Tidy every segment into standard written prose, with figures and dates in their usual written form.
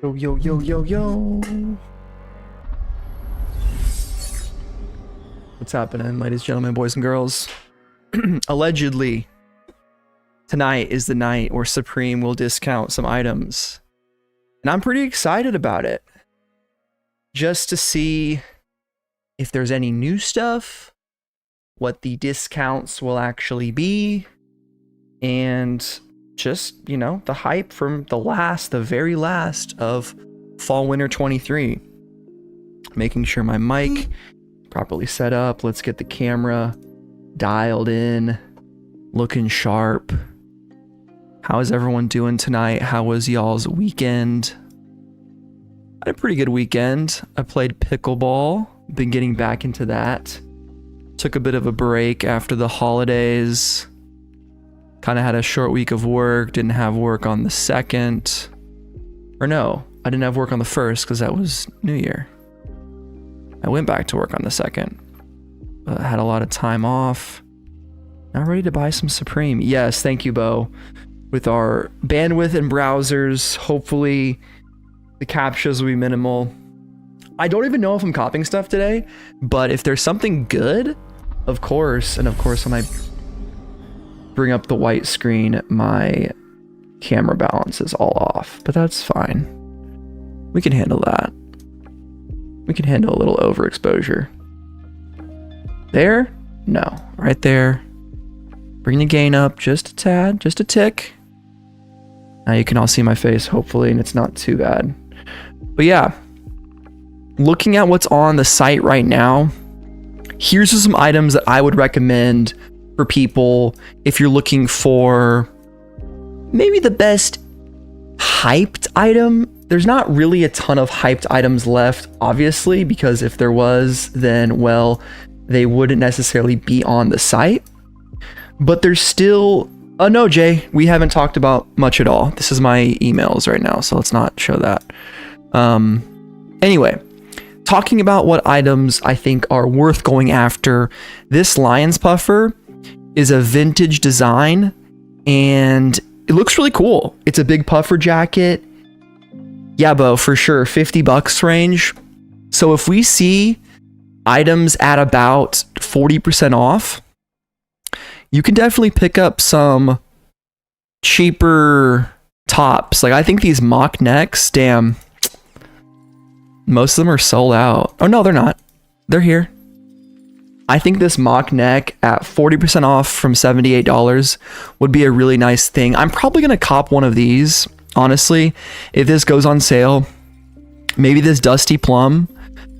Yo, yo, yo, yo, yo. What's happening, ladies, gentlemen, boys and girls? Allegedly, tonight is the night where Supreme will discount some items. And I'm pretty excited about it. Just to see if there's any new stuff, what the discounts will actually be, and just, you know, the hype from the very last of fall winter 23. Making sure my mic properly set up. Let's get the camera dialed in, looking sharp. How is everyone doing tonight? How was y'all's weekend? I had a pretty good weekend. I played pickleball, been getting back into that. Took a bit of a break after the holidays. Kind of had a short week of work, didn't have work on the 2nd. Or no, I didn't have work on the 1st because that was New Year. I went back to work on the 2nd. But I had a lot of time off. Now ready to buy some Supreme. Yes, thank you, Bo. With our bandwidth and browsers, hopefully the captures will be minimal. I don't even know if I'm copying stuff today, but if there's something good, of course, and of course when I bring up the white screen, my camera balance is all off, but that's fine. We can handle that. We can handle a little overexposure. There? No. Right there. Bring the gain up just a tad, just a tick. Now you can all see my face, hopefully, and it's not too bad. But yeah, looking at what's on the site right now, here's some items that I would recommend for people if you're looking for maybe the best hyped item. There's not really a ton of hyped items left, obviously, because if there was, then, well, they wouldn't necessarily be on the site. But there's still... Oh, no, Jay, we haven't talked about much at all. This is my emails right now, so let's not show that. Anyway, talking about what items I think are worth going after, this Lion's Puffer is a vintage design, and it looks really cool. It's a big puffer jacket. Yeah, Bo, for sure, $50 range. So if we see items at about 40% off, you can definitely pick up some cheaper tops. Like, I think these mock necks, damn, most of them are sold out. Oh, no, they're not. They're here. I think this mock neck at 40% off from $78 would be a really nice thing. I'm probably going to cop one of these, honestly, if this goes on sale. Maybe this Dusty Plum.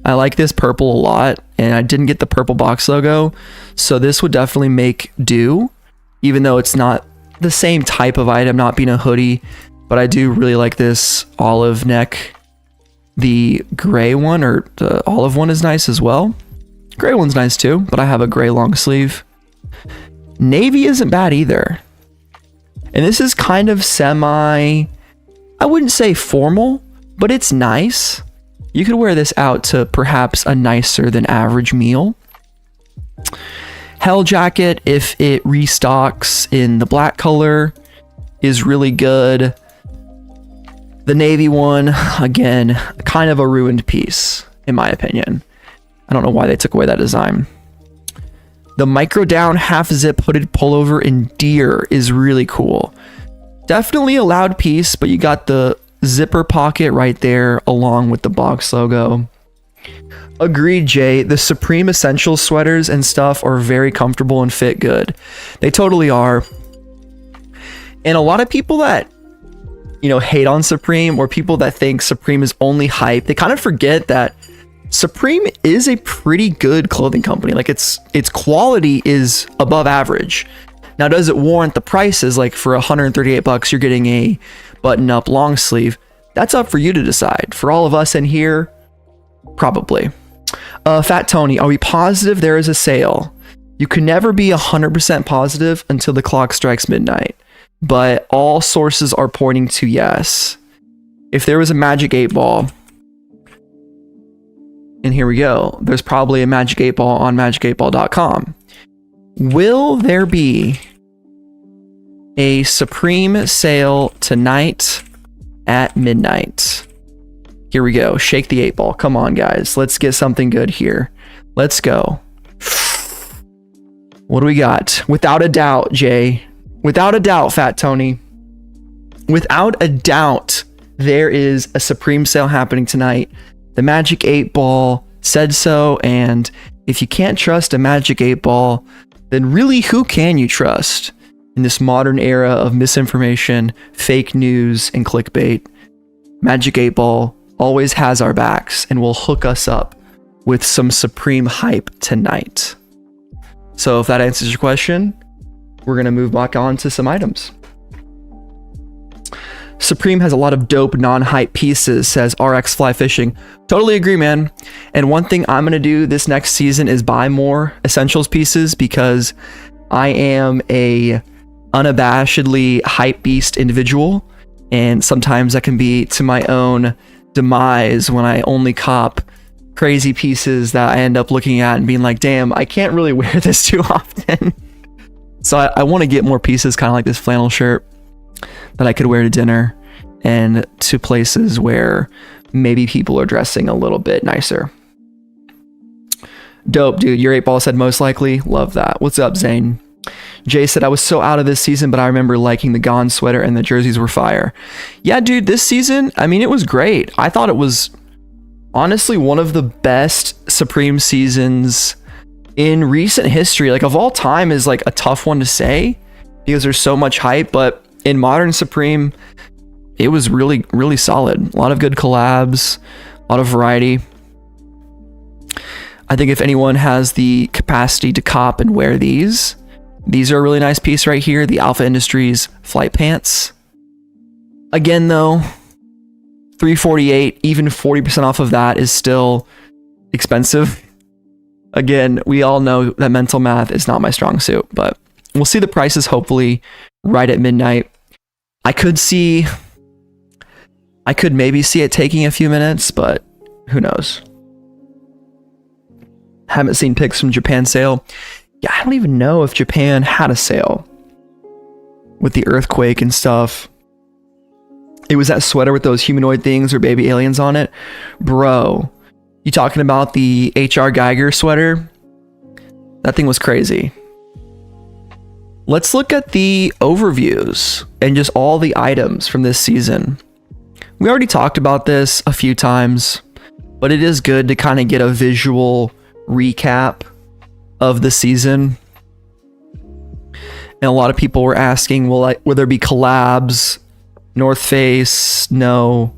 I like this purple a lot, and I didn't get the purple box logo, so this would definitely make do, even though it's not the same type of item, not being a hoodie, but I do really like this olive neck. The gray one, or the olive one, is nice as well. Gray one's nice too, but I have a gray long sleeve. Navy isn't bad either. And this is kind of semi, I wouldn't say formal, but it's nice. You could wear this out to perhaps a nicer than average meal. Hell jacket, if it restocks in the black color, is really good. The navy one, again, kind of a ruined piece, in my opinion. I don't know why they took away that design. The micro down half zip hooded pullover in deer is really cool. Definitely a loud piece, but you got the zipper pocket right there along with the box logo. Agreed, Jay. The Supreme Essentials sweaters and stuff are very comfortable and fit good. They totally are. And a lot of people that, you know, hate on Supreme, or people that think Supreme is only hype, they kind of forget that Supreme is a pretty good clothing company. Like, its quality is above average. Now, does it warrant the prices? Like, for $138, you're getting a button-up long sleeve. That's up for you to decide. For all of us in here, probably. Fat Tony, are we positive there is a sale? You can never be 100% positive until the clock strikes midnight, but all sources are pointing to yes. If there was a Magic 8 Ball, and here we go, there's probably a Magic 8 Ball on magic8ball.com. Will there be a Supreme sale tonight at midnight? Here we go. Shake the 8 ball. Come on, guys. Let's get something good here. Let's go. What do we got? Without a doubt, Jay. Without a doubt, Fat Tony. Without a doubt, there is a Supreme sale happening tonight. The Magic 8 ball said so, and if you can't trust a Magic 8 ball, then really who can you trust in this modern era of misinformation, fake news, and clickbait? Magic 8 ball always has our backs and will hook us up with some Supreme hype tonight. So if that answers your question, we're going to move back on to some items. Supreme has a lot of dope non-hype pieces, says RX Fly Fishing. Totally agree, man. And one thing I'm going to do this next season is buy more essentials pieces, because I am a unabashedly hype beast individual, and sometimes that can be to my own demise when I only cop crazy pieces that I end up looking at and being like, damn, I can't really wear this too often. So I want to get more pieces, kind of like this flannel shirt that I could wear to dinner and to places where maybe people are dressing a little bit nicer. Dope, dude. Your 8 ball said most likely. Love that. What's up, Zane? Jay said, I was so out of this season, but I remember liking the Gone sweater and the jerseys were fire. Yeah, dude, this season, I mean, it was great. I thought it was honestly one of the best Supreme seasons in recent history. Like, of all time is like a tough one to say because there's so much hype, but in modern Supreme, it was really, really solid. A lot of good collabs, a lot of variety. I think if anyone has the capacity to cop and wear these are a really nice piece right here. The Alpha Industries flight pants. Again, though, $348, even 40% off of that is still expensive. Again, we all know that mental math is not my strong suit, but we'll see the prices hopefully right at midnight. I could maybe see it taking a few minutes, but who knows? Haven't seen pics from Japan sale. Yeah, I don't even know if Japan had a sale with the earthquake and stuff. It was that sweater with those humanoid things or baby aliens on it. Bro, you talking about the HR Geiger sweater? That thing was crazy. Let's look at the overviews and just all the items from this season. We already talked about this a few times, but it is good to kind of get a visual recap of the season. And a lot of people were asking, will there be collabs? North Face, no.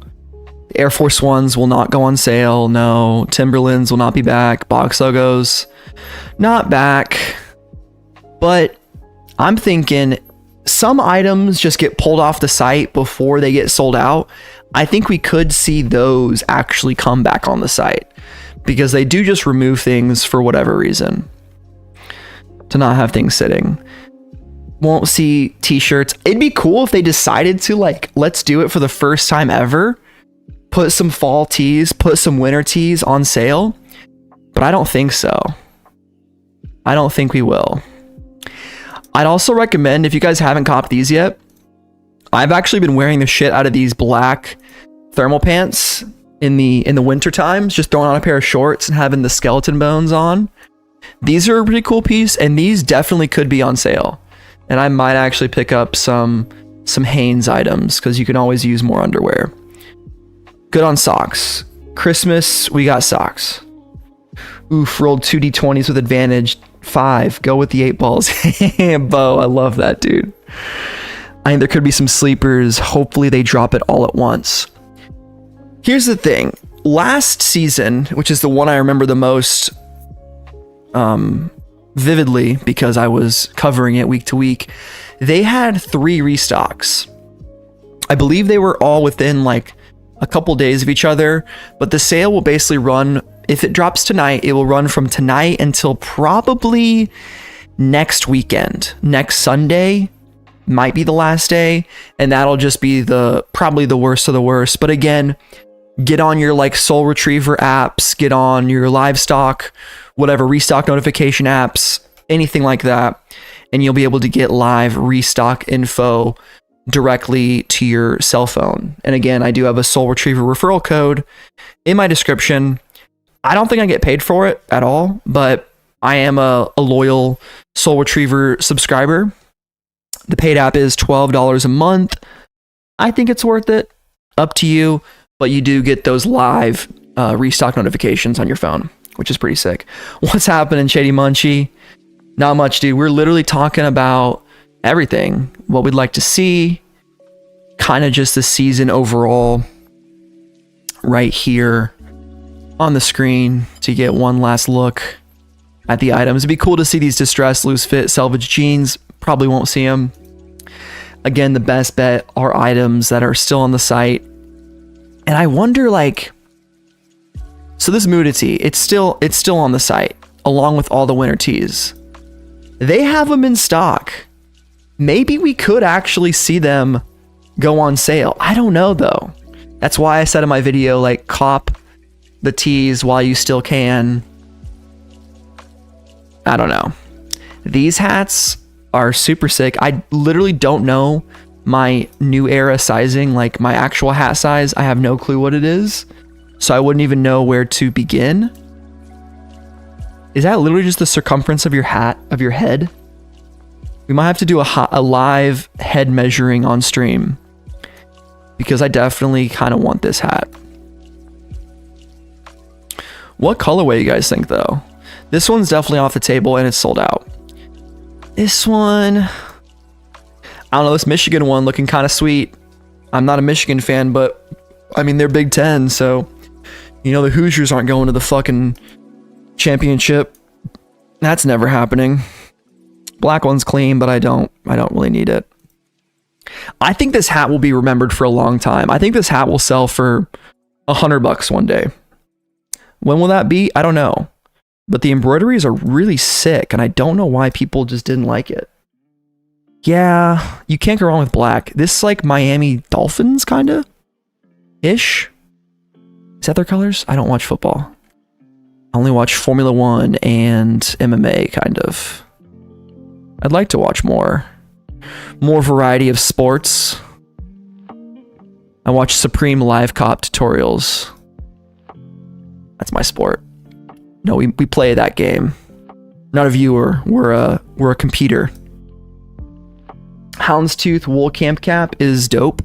Air Force Ones will not go on sale, no. Timberlands will not be back. Box logos, not back. But I'm thinking some items just get pulled off the site before they get sold out. I think we could see those actually come back on the site because they do just remove things for whatever reason to not have things sitting. Won't see t-shirts. It'd be cool if they decided to, like, let's do it for the first time ever. Put some fall tees, put some winter tees on sale. But I don't think so. I don't think we will. I'd also recommend, if you guys haven't copped these yet, I've actually been wearing the shit out of these black thermal pants in the winter times, just throwing on a pair of shorts and having the skeleton bones on. These are a pretty cool piece, and these definitely could be on sale. And I might actually pick up some Hanes items because you can always use more underwear. Good on socks. Christmas, we got socks. Oof, rolled 2 D20s with advantage. 5. Go with the 8 balls. Bo, I love that, dude. I think there could be some sleepers. Hopefully they drop it all at once. Here's the thing. Last season, which is the one I remember the most vividly because I was covering it week to week, they had 3 restocks. I believe they were all within like a couple days of each other, but the sale will basically run, if it drops tonight, it will run from tonight until probably next weekend. Next Sunday might be the last day, and that'll just be probably the worst of the worst. But again, get on your like Soul Retriever apps, get on your livestock, whatever, restock notification apps, anything like that, and you'll be able to get live restock info directly to your cell phone. And again, I do have a Soul Retriever referral code in my description. I don't think I get paid for it at all, but I am a loyal Soul Retriever subscriber. The paid app is $12 a month. I think it's worth it. Up to you, but you do get those live restock notifications on your phone, which is pretty sick. What's happening, Shady Munchie? Not much, dude. We're literally talking about everything. What we'd like to see, kind of just the season overall right here on the screen to get one last look at the items. It'd be cool to see these distressed, loose fit, salvage jeans. Probably won't see them. Again, the best bet are items that are still on the site. And I wonder, like, so this Moodity, it's still on the site, along with all the winter tees. They have them in stock. Maybe we could actually see them go on sale. I don't know, though. That's why I said in my video, like, cop the tees while you still can. I don't know. These hats are super sick. I literally don't know my new era sizing, like my actual hat size. I have no clue what it is, so I wouldn't even know where to begin. Is that literally just the circumference of your hat, of your head? We might have to do a live head measuring on stream, because I definitely kind of want this hat. What colorway you guys think, though? This one's definitely off the table and it's sold out. This one, I don't know, this Michigan one looking kind of sweet. I'm not a Michigan fan, but I mean, they're Big Ten, so you know the Hoosiers aren't going to the fucking championship. That's never happening. Black one's clean, but I don't really need it. I think this hat will be remembered for a long time. I think this hat will sell for $100 one day. When will that be? I don't know. But the embroideries are really sick, and I don't know why people just didn't like it. Yeah, you can't go wrong with black. This is like Miami Dolphins, kind of ish. Is that their colors? I don't watch football. I only watch Formula One and MMA, kind of. I'd like to watch more variety of sports. I watch Supreme live cop tutorials. That's my sport. No, we play that game. Not a viewer. We're a competitor. Houndstooth wool camp cap is dope.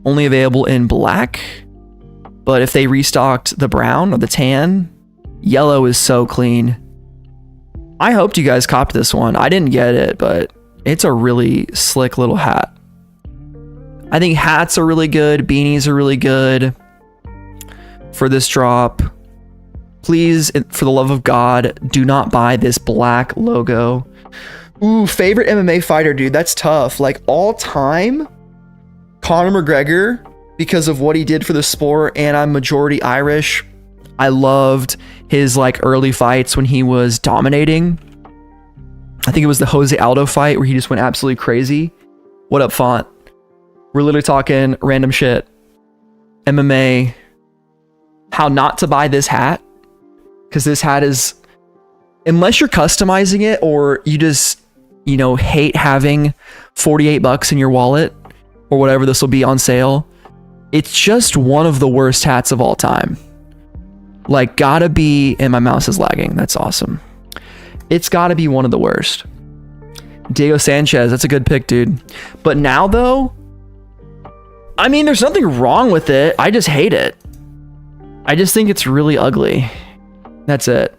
Only available in black. But if they restocked the brown or the tan, yellow is so clean. I hoped you guys copped this one. I didn't get it, but it's a really slick little hat. I think hats are really good. Beanies are really good for this drop. Please, for the love of God, do not buy this black logo. Ooh, favorite MMA fighter, dude. That's tough. Like, all time, Conor McGregor, because of what he did for the sport, and I'm majority Irish. I loved his, like, early fights when he was dominating. I think it was the Jose Aldo fight where he just went absolutely crazy. What up, Font? We're literally talking random shit. MMA. How not to buy this hat. Because this hat is, unless you're customizing it or you just, you know, hate having $48 in your wallet or whatever this will be on sale, it's just one of the worst hats of all time. Like, gotta be, and my mouse is lagging. That's awesome. It's gotta be one of the worst. Diego Sanchez, that's a good pick, dude. But now, though, I mean, there's nothing wrong with it. I just hate it. I just think it's really ugly. That's it.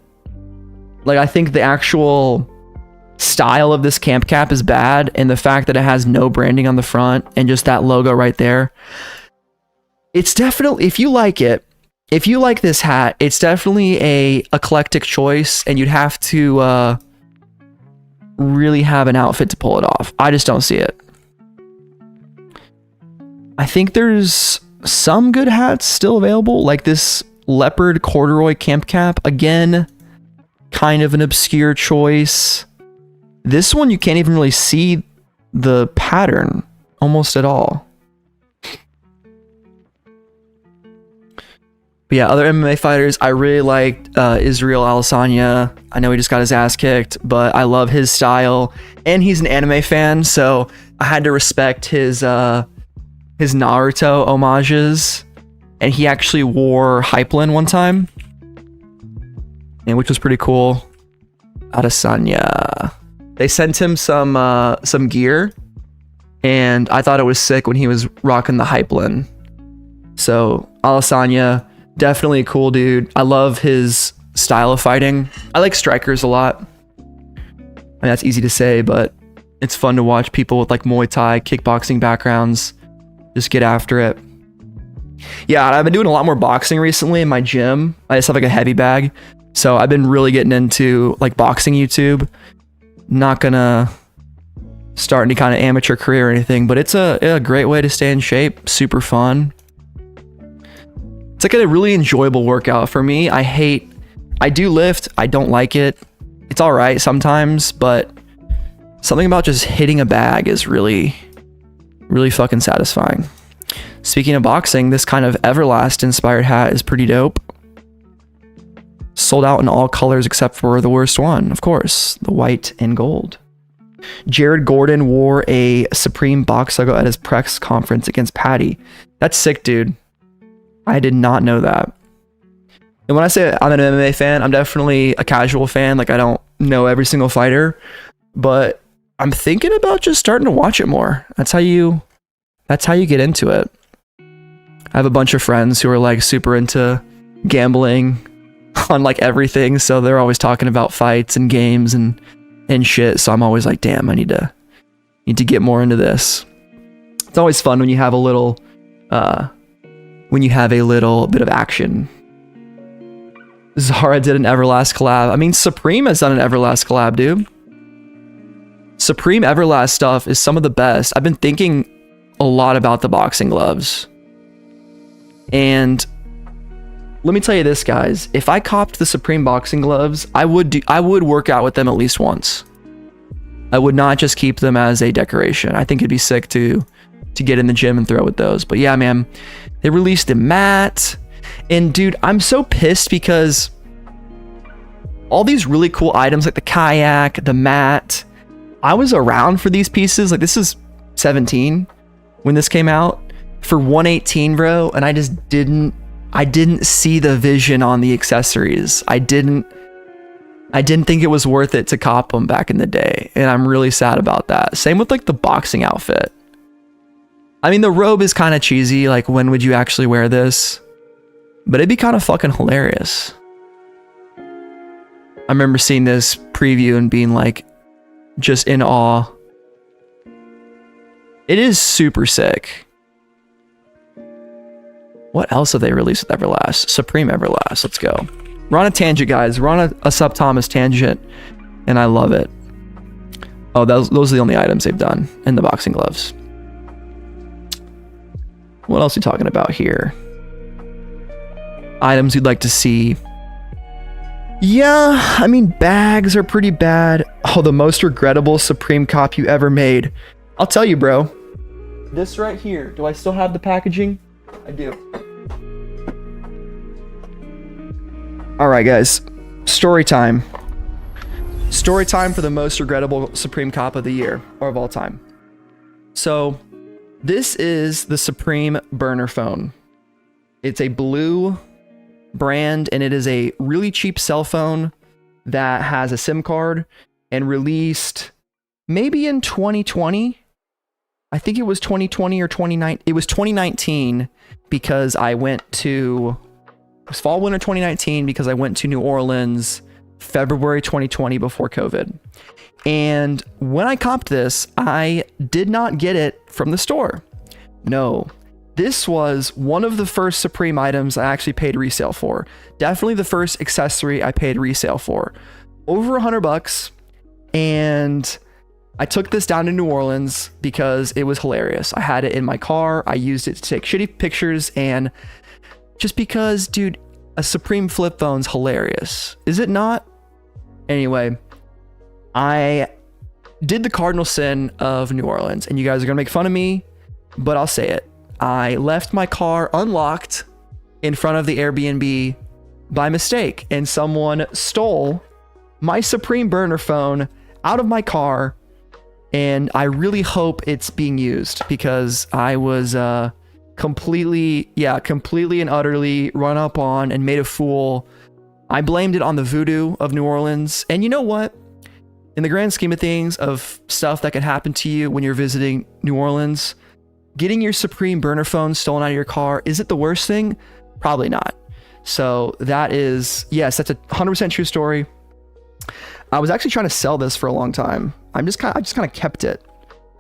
Like, I think the actual style of this camp cap is bad, and the fact that it has no branding on the front and just that logo right there. It's definitely, if you like it, if you like this hat, it's definitely a eclectic choice, and you'd have to really have an outfit to pull it off. I just don't see it. I think there's some good hats still available, like this leopard corduroy camp cap. Again, kind of an obscure choice. This one, you can't even really see the pattern almost at all. But yeah, other MMA fighters, I really liked Israel Adesanya. I know he just got his ass kicked, but I love his style, and he's an anime fan, so I had to respect his Naruto homages, and he actually wore Hypeland one time, and which was pretty cool. Adesanya. They sent him some gear, and I thought it was sick when he was rocking the Hypeland. So Adesanya, definitely a cool dude. I love his style of fighting. I like strikers a lot. I mean, that's easy to say, but it's fun to watch people with like Muay Thai, kickboxing backgrounds just get after it. Yeah, I've been doing a lot more boxing recently in my gym. I just have like a heavy bag. So I've been really getting into like boxing YouTube. Not gonna start any kind of amateur career or anything, but it's a great way to stay in shape. Super fun. It's like a really enjoyable workout for me. I do lift. I don't like it. It's all right sometimes, but something about just hitting a bag is really, really fucking satisfying. Speaking of boxing, this kind of Everlast inspired hat is pretty dope. Sold out in all colors except for the worst one, of course, the white and gold. Jared Gordon wore a Supreme box logo at his press conference against Patty. That's sick, dude. I did not know that. And when I say I'm an MMA fan, I'm definitely a casual fan. Like, I don't know every single fighter, but I'm thinking about just starting to watch it more. That's how you get into it. I have a bunch of friends who are like super into gambling on like everything, so they're always talking about fights and games and shit. So I'm always like, damn, I need to get more into this. It's always fun when you have a little bit of action. Zara did an Everlast collab. I mean, Supreme has done an Everlast collab, dude. Supreme Everlast stuff is some of the best. I've been thinking a lot about the boxing gloves. And let me tell you this, guys. If I copped the Supreme boxing gloves, I would work out with them at least once. I would not just keep them as a decoration. I think it'd be sick to get in the gym and throw with those. But yeah, man, they released the mat. And dude, I'm so pissed because all these really cool items like the kayak, the mat, I was around for these pieces. Like, this is 17 when this came out for 118, bro. And I just didn't see the vision on the accessories. I didn't think it was worth it to cop them back in the day. And I'm really sad about that. Same with like the boxing outfit. I mean, the robe is kind of cheesy. Like, when would you actually wear this? But it'd be kind of fucking hilarious. I remember seeing this preview and being like, just in awe. It is super sick. What else have they released with Everlast? Supreme Everlast. Let's go. We're on a tangent, guys. We're on a SupThomas tangent, and I love it. Oh, those are the only items they've done in the boxing gloves. What else are we talking about here? Items you'd like to see. Yeah, I mean, bags are pretty bad. Oh, the most regrettable Supreme cop you ever made. I'll tell you, bro. This right here. Do I still have the packaging? I do. All right, guys. Story time. Story time for the most regrettable Supreme cop of the year, or of all time. So, this is the Supreme burner phone. It's a blue brand, and it is a really cheap cell phone that has a SIM card and released maybe in 2020. I think it was 2020 or 2019. It was 2019 because I went to, it was fall winter 2019 because I went to New Orleans February 2020 before COVID. And when I copped this, I did not get it from the store. No. This was one of the first Supreme items I actually paid resale for. Definitely the first accessory I paid resale for. Over $100. And I took this down to New Orleans because it was hilarious. I had it in my car. I used it to take shitty pictures. And just because, dude, a Supreme flip phone's hilarious. Is it not? Anyway, I did the cardinal sin of New Orleans. And you guys are going to make fun of me, but I'll say it. I left my car unlocked in front of the Airbnb by mistake, and someone stole my Supreme burner phone out of my car, and I really hope it's being used because I was completely and utterly run up on and made a fool. I blamed it on the voodoo of New Orleans. And you know what? In the grand scheme of things, of stuff that could happen to you when you're visiting New Orleans, getting your Supreme burner phone stolen out of your car, is it the worst thing? Probably not. So that is, yes, that's a 100% true story. I was actually trying to sell this for a long time. I just kind of kept it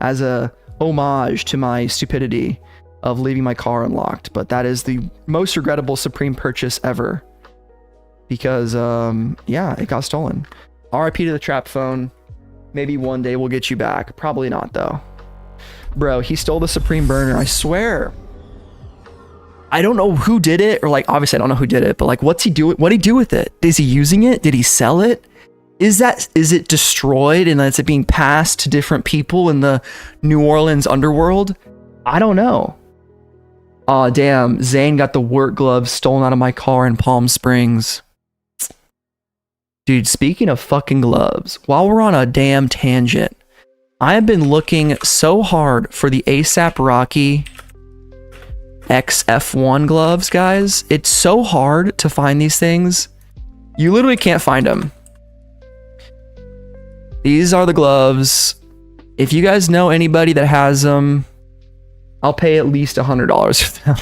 as a homage to my stupidity of leaving my car unlocked. But that is the most regrettable Supreme purchase ever because, yeah, it got stolen. RIP to the trap phone. Maybe one day we'll get you back. Probably not though. Bro, he stole the Supreme burner. I swear. I don't know who did it, or like, obviously I don't know who did it, but like, what's he doing? What'd he do with it? Is he using it? Did he sell it? Is it destroyed and is it being passed to different people in the New Orleans underworld? I don't know. Aw, damn. Zane got the work gloves stolen out of my car in Palm Springs. Dude, speaking of fucking gloves, while we're on a damn tangent, I have been looking so hard for the ASAP Rocky XF1 gloves, guys. It's so hard to find these things. You literally can't find them. These are the gloves. If you guys know anybody that has them, I'll pay at least $100 for them.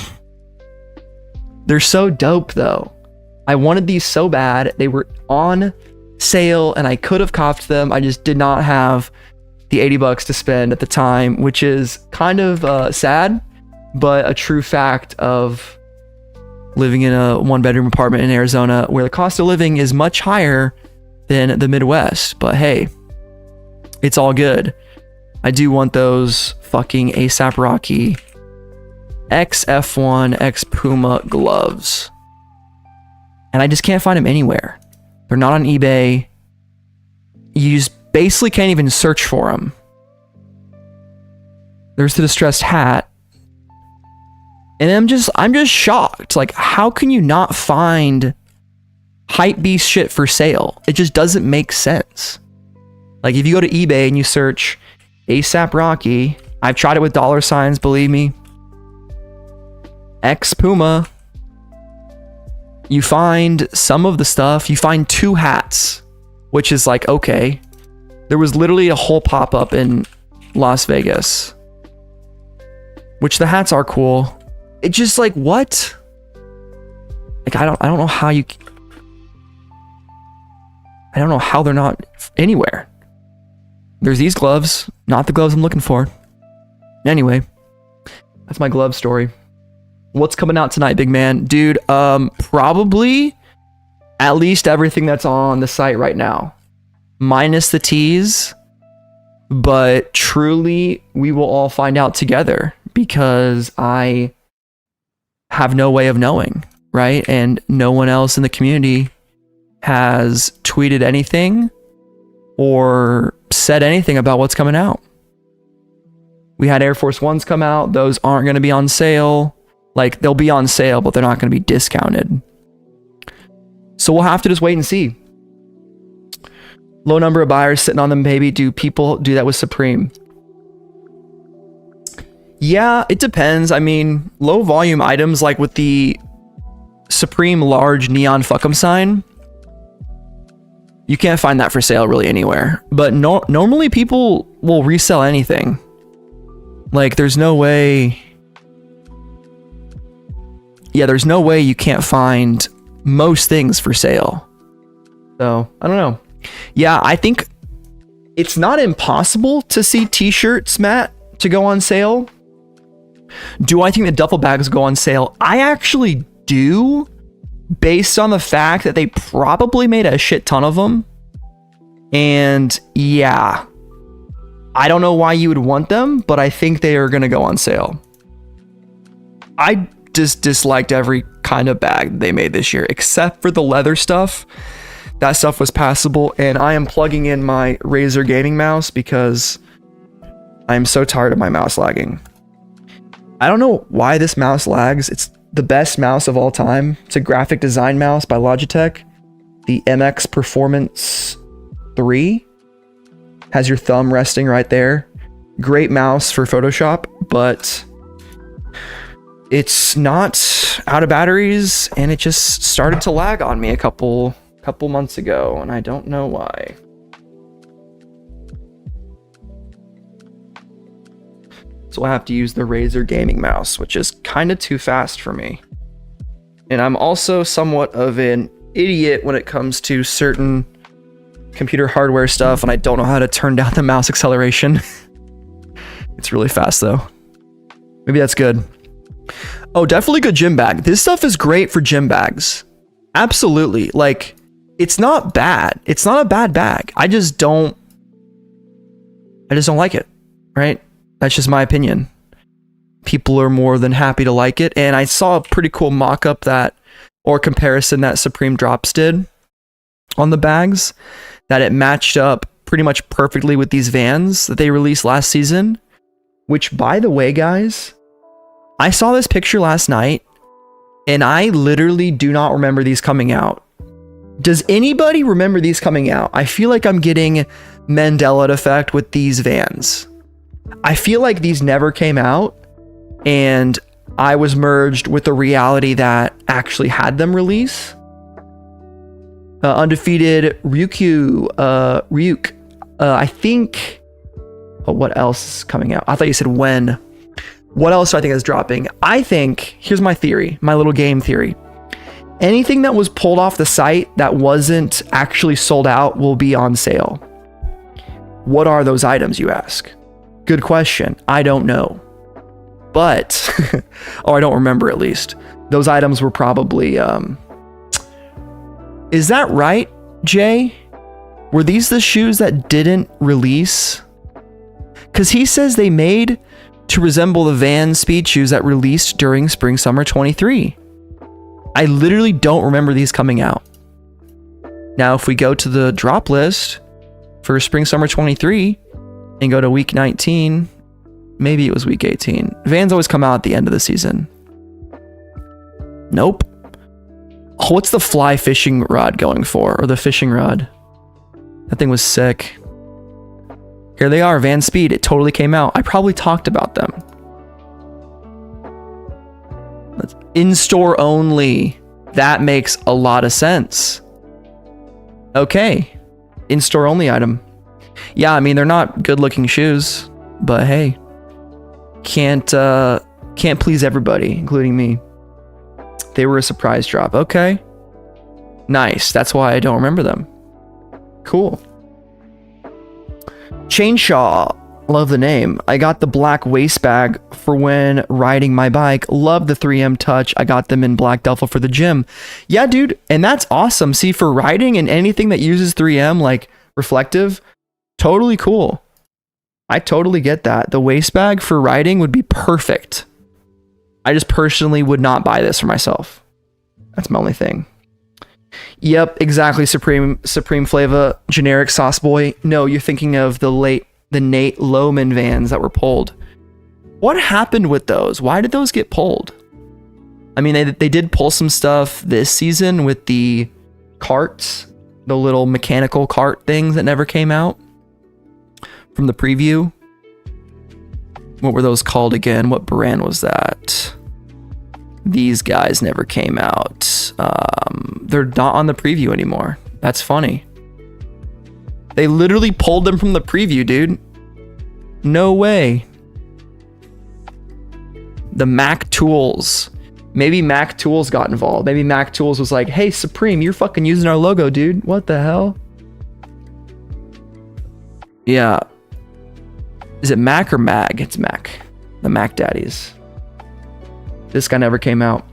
They're so dope though. I wanted these so bad. They were on sale and I could have copped them. I just did not have the 80 bucks to spend at the time, which is kind of sad, but a true fact of living in a 1-bedroom apartment in Arizona where the cost of living is much higher than the Midwest. But hey, it's all good. I do want those fucking ASAP Rocky XF1 X Puma gloves. And I just can't find them anywhere. They're not on eBay. You just basically can't even search for them. There's the distressed hat. And I'm just shocked. Like, how can you not find hypebeast shit for sale? It just doesn't make sense. Like, if you go to eBay and you search ASAP Rocky, I've tried it with $signs, believe me. X Puma. You find some of the stuff. You find 2 hats, which is like, okay. There was literally a whole pop-up in Las Vegas, which the hats are cool. It's just like, what? Like, I don't know how you, I don't know how they're not anywhere. There's these gloves, not the gloves I'm looking for. Anyway, that's my glove story. What's coming out tonight, big man? Dude, probably at least everything that's on the site right now. Minus the teas. But truly, we will all find out together because I have no way of knowing, right? And no one else in the community has tweeted anything or said anything about what's coming out. We had Air Force Ones come out. Those aren't going to be on sale. Like, they'll be on sale, but they're not going to be discounted. So we'll have to just wait and see. Low number of buyers sitting on them, baby. Do people do that with Supreme? Yeah, it depends. I mean, low volume items like with the Supreme large neon fuck'em sign, you can't find that for sale really anywhere. But normally people will resell anything. Like, there's no way. Yeah, there's no way you can't find most things for sale. So, I don't know. Yeah, I think it's not impossible to see t-shirts, Matt, to go on sale. Do I think the duffel bags go on sale? I actually do, based on the fact that they probably made a shit ton of them. And yeah, I don't know why you would want them, but I think they are going to go on sale. I just disliked every kind of bag they made this year, except for the leather stuff. That stuff was passable, and I am plugging in my Razer gaming mouse because I'm so tired of my mouse lagging. I don't know why this mouse lags. It's the best mouse of all time. It's a graphic design mouse by Logitech. The MX Performance FW23. Has your thumb resting right there. Great mouse for Photoshop, but it's not out of batteries, and it just started to lag on me a couple months ago, and I don't know why. So I have to use the Razer gaming mouse, which is kind of too fast for me. And I'm also somewhat of an idiot when it comes to certain computer hardware stuff, and I don't know how to turn down the mouse acceleration. It's really fast though. Maybe that's good. Oh, definitely good gym bag. This stuff is great for gym bags. Absolutely. Like, it's not bad. It's not a bad bag. I just don't like it, right? That's just my opinion. People are more than happy to like it. And I saw a pretty cool mock-up or comparison that Supreme Drops did on the bags, that it matched up pretty much perfectly with these Vans that they released last season, which, by the way, guys, I saw this picture last night and I literally do not remember these coming out. Does anybody remember these coming out? I feel like I'm getting Mandela effect with these Vans. I feel like these never came out, and I was merged with the reality that actually had them release. Undefeated Ryuk. I think. Oh, what else is coming out? I thought you said when. What else do I think is dropping? I think, here's my theory, my little game theory. Anything that was pulled off the site that wasn't actually sold out will be on sale. What are those items, you ask? Good question. I don't know. But, or I don't remember at least. Those items were probably, is that right, Jay? Were these the shoes that didn't release? Because he says they made to resemble the Vans speed shoes that released during Spring Summer 23. I literally don't remember these coming out. Now, if we go to the drop list for Spring Summer 23 and go to week 19, maybe it was week 18. Vans always come out at the end of the season. Nope. Oh, what's the fly fishing rod going for? Or the fishing rod? That thing was sick. Here they are, Van Speed. It totally came out. I probably talked about them. That's in-store only. That makes a lot of sense. Okay. In-store only item. Yeah, I mean, they're not good-looking shoes, but hey. Can't please everybody, including me. They were a surprise drop. Okay. Nice. That's why I don't remember them. Cool. Chainshaw, love the name. I got the black waist bag for when riding my bike. Love the 3M Touch. I got them in black duffel for the gym. Yeah, dude, and that's awesome. See, for riding and anything that uses 3M, like reflective, totally cool. I totally get that. The waist bag for riding would be perfect. I just personally would not buy this for myself. That's my only thing. Yep, exactly. Supreme Flava, generic sauce boy. No, you're thinking of the Nate Lohman Vans that were pulled. What happened with those? Why did those get pulled? I mean, they did pull some stuff this season with the carts, the little mechanical cart things that never came out from the preview. What were those called again? What brand was that? These guys never came out. They're not on the preview anymore. That's funny. They literally pulled them from the preview, dude. No way. The Mac Tools. Maybe Mac Tools got involved. Maybe Mac Tools was like, hey, Supreme, you're fucking using our logo, dude. What the hell? Yeah. Is it Mac or Mag? It's Mac. The Mac Daddies. This guy never came out.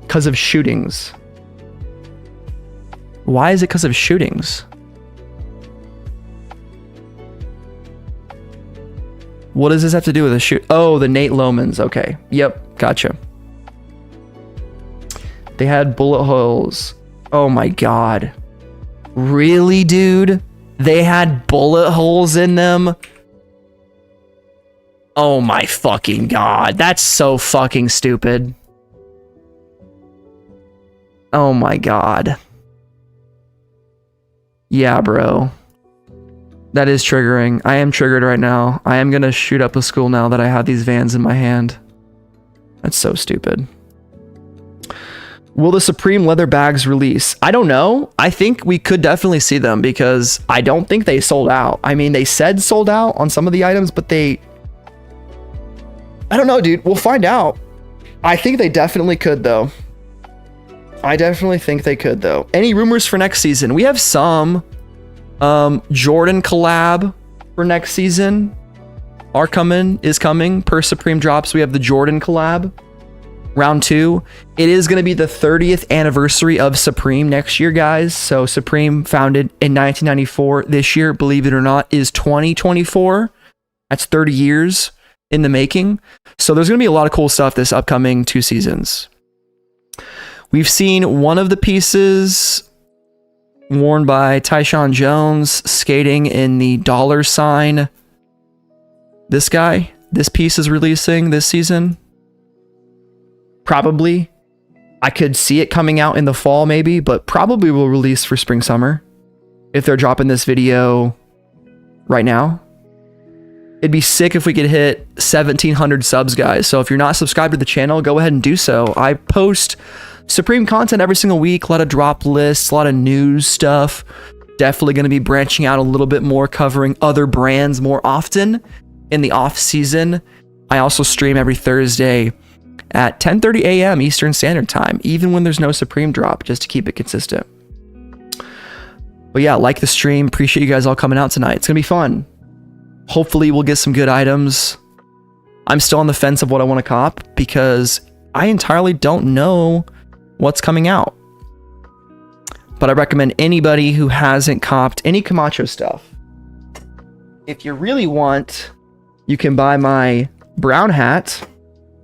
Because of shootings. Why is it because of shootings? What does this have to do with a shoot? Oh, the Nate Lohmans. Okay. Yep. Gotcha. They had bullet holes. Oh my God. Really, dude? They had bullet holes in them? Oh my fucking God. That's so fucking stupid. Oh my God. Yeah, bro. That is triggering. I am triggered right now. I am gonna shoot up a school now that I have these Vans in my hand. That's so stupid. Will the Supreme leather bags release? I don't know. I think we could definitely see them because I don't think they sold out. I mean, they said sold out on some of the items, but I don't know, dude. We'll find out. I think they definitely could, though. I definitely think they could, though. Any rumors for next season? We have some. Jordan collab for next season is coming per Supreme drops. We have the Jordan collab. Round 2. It is going to be the 30th anniversary of Supreme next year, guys. So Supreme founded in 1994. This year, believe it or not, is 2024. That's 30 years in the making. So there's going to be a lot of cool stuff this upcoming 2 seasons. We've seen one of the pieces worn by Tyshawn Jones skating in the $. This guy, this piece is releasing this season. Probably. I could see it coming out in the fall maybe, but probably will release for spring summer if they're dropping this video right now. It'd be sick if we could hit 1,700 subs, guys. So if you're not subscribed to the channel, go ahead and do so. I post Supreme content every single week, a lot of drop lists, a lot of news stuff. Definitely going to be branching out a little bit more, covering other brands more often in the off season. I also stream every Thursday at 10:30 a.m. Eastern Standard Time, even when there's no Supreme drop, just to keep it consistent. But yeah, like the stream. Appreciate you guys all coming out tonight. It's gonna be fun. Hopefully we'll get some good items. I'm still on the fence of what I want to cop because I entirely don't know what's coming out. But I recommend anybody who hasn't copped any Camacho stuff. If you really want, you can buy my brown hat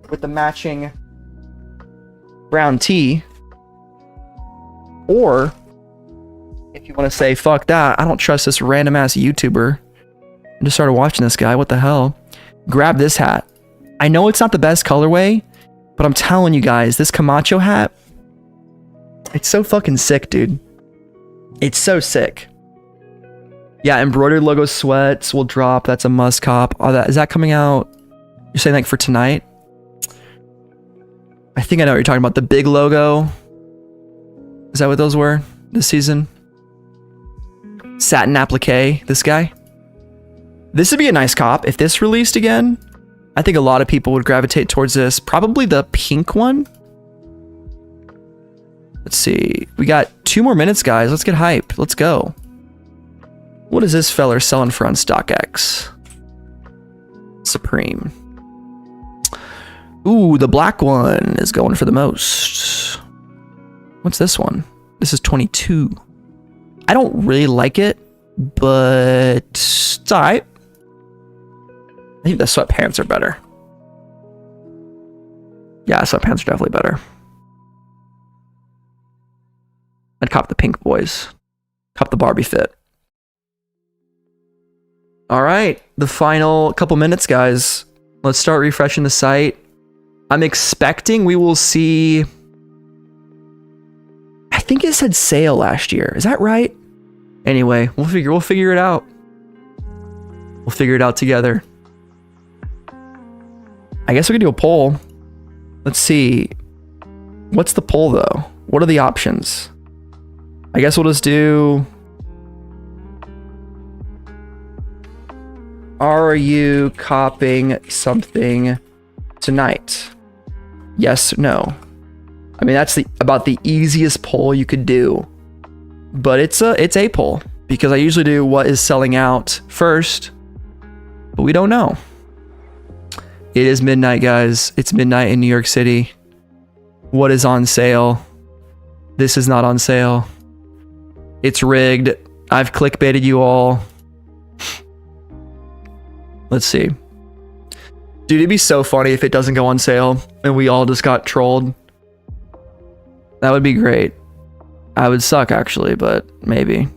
with the matching brown tee. Or if you want to say, fuck that, I don't trust this random ass YouTuber, I just started watching this guy, what the hell, grab this hat. I know it's not the best colorway, but I'm telling you guys, this Camacho hat, it's so fucking sick, dude. It's so sick. Yeah, embroidered logo sweats will drop. That's a must cop. Oh, is that coming out? You're saying like for tonight? I think I know what you're talking about. The big logo. Is that what those were this season? Satin applique. This guy. This would be a nice cop. If this released again, I think a lot of people would gravitate towards this. Probably the pink one. Let's see. We got 2 more minutes, guys. Let's get hype. Let's go. What is this feller selling for on StockX? Supreme. Ooh, the black one is going for the most. What's this one? This is 22. I don't really like it, but it's alright. I think the sweatpants are better. Yeah, sweatpants are definitely better. I'd cop the pink boys. Cop the Barbie fit. All right, the final couple minutes, guys. Let's start refreshing the site. I'm expecting we will see... I think it said sale last year. Is that right? Anyway, we'll figure it out. We'll figure it out together. I guess we could do a poll. Let's see. What's the poll, though? What are the options? I guess we'll just do... Are you copping something tonight? Yes, no. I mean, that's about the easiest poll you could do. But it's a poll. Because I usually do what is selling out first. But we don't know. It is midnight, guys. It's midnight in New York City. What is on sale? This is not on sale. It's rigged. I've clickbaited you all. Let's see. Dude, it'd be so funny if it doesn't go on sale and we all just got trolled. That would be great. I would suck, actually, but maybe.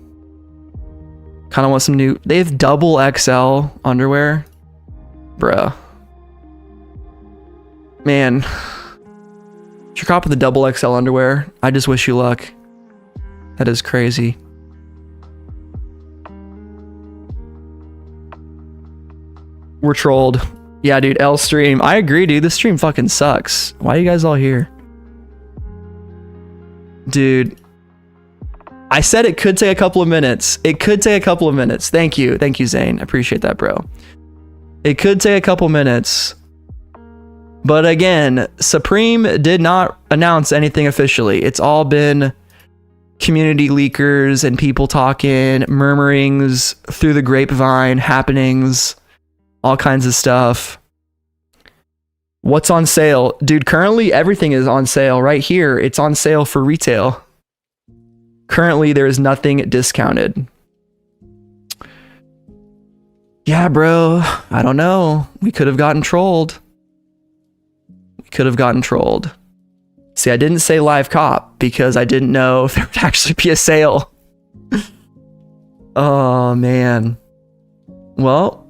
Kind of want some new... They have double XL underwear. Bruh. Man. If you're copping the double XL underwear, I just wish you luck. That is crazy. We're trolled. Yeah, dude, L stream. I agree, dude. This stream fucking sucks. Why are you guys all here? Dude. I said it could take a couple of minutes. It could take a couple of minutes. Thank you. Thank you, Zane. I appreciate that, bro. It could take a couple minutes. But again, Supreme did not announce anything officially. It's all been community leakers and people talking, murmurings through the grapevine, happenings, all kinds of stuff. What's on sale? Dude, currently everything is on sale right here. It's on sale for retail. Currently, there is nothing discounted. Yeah, bro. I don't know. We could have gotten trolled. See, I didn't say live cop because I didn't know if there would actually be a sale. Oh, man. Well,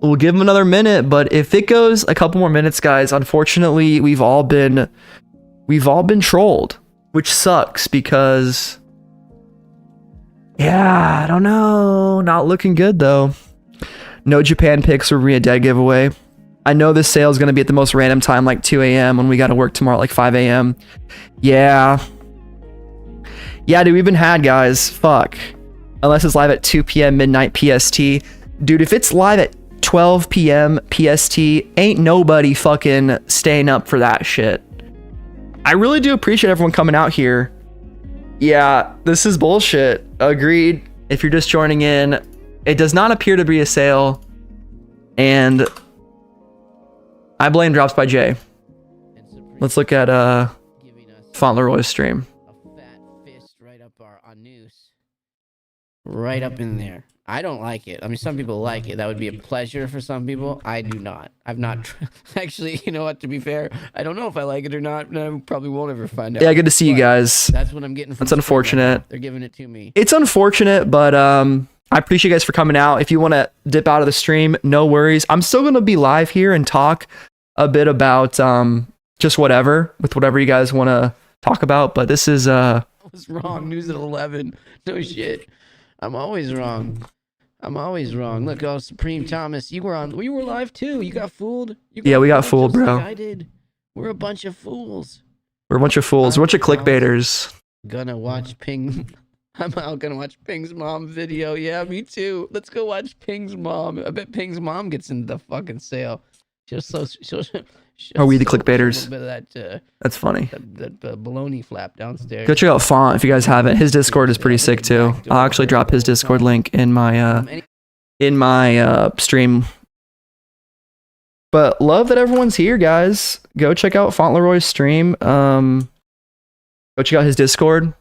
we'll give them another minute, but if it goes a couple more minutes, guys, unfortunately, we've all been trolled, which sucks because, yeah, I don't know. Not looking good, though. No Japan picks will be a dead giveaway. I know this sale is going to be at the most random time, like 2 a.m. when we got to work tomorrow at like 5 a.m. Yeah. Yeah, dude, we've been had, guys. Fuck. Unless it's live at 2 p.m. midnight PST. Dude, if it's live at 12 p.m. PST, ain't nobody fucking staying up for that shit. I really do appreciate everyone coming out here. Yeah, this is bullshit. Agreed. If you're just joining in, it does not appear to be a sale. And I blame Drops by Jay. Let's look at Fauntleroy's stream. A fat fist right up our noose. Right up in there. I don't like it. I mean, some people like it. That would be a pleasure for some people. I do not. I've not. Actually, you know what? To be fair, I don't know if I like it or not. And I probably won't ever find out. Yeah, good to see you guys. That's what I'm getting from That's unfortunate. Right. They're giving it to me. It's unfortunate, but I appreciate you guys for coming out. If you want to dip out of the stream, no worries. I'm still going to be live here and talk a bit about just whatever you guys want to talk about. But this is I was wrong. News at 11. No shit. I'm always wrong. Look, oh, Supreme Thomas, you were live too. You got fooled. Yeah, we got fooled, bro. Like I did. We're a bunch of fools. We're a bunch of clickbaiters. Gonna watch Ping. I'm out gonna watch Ping's mom video. Yeah, me too. Let's go watch Ping's mom. I bet Ping's mom gets into the fucking sale. Are we the clickbaiters? A bit of that, that's funny. That baloney flap downstairs. Go check out Font if you guys haven't. His Discord is pretty sick too. I'll actually drop his Discord link in my stream. But love that everyone's here, guys. Go check out Fauntleroy's stream. Go check out his Discord.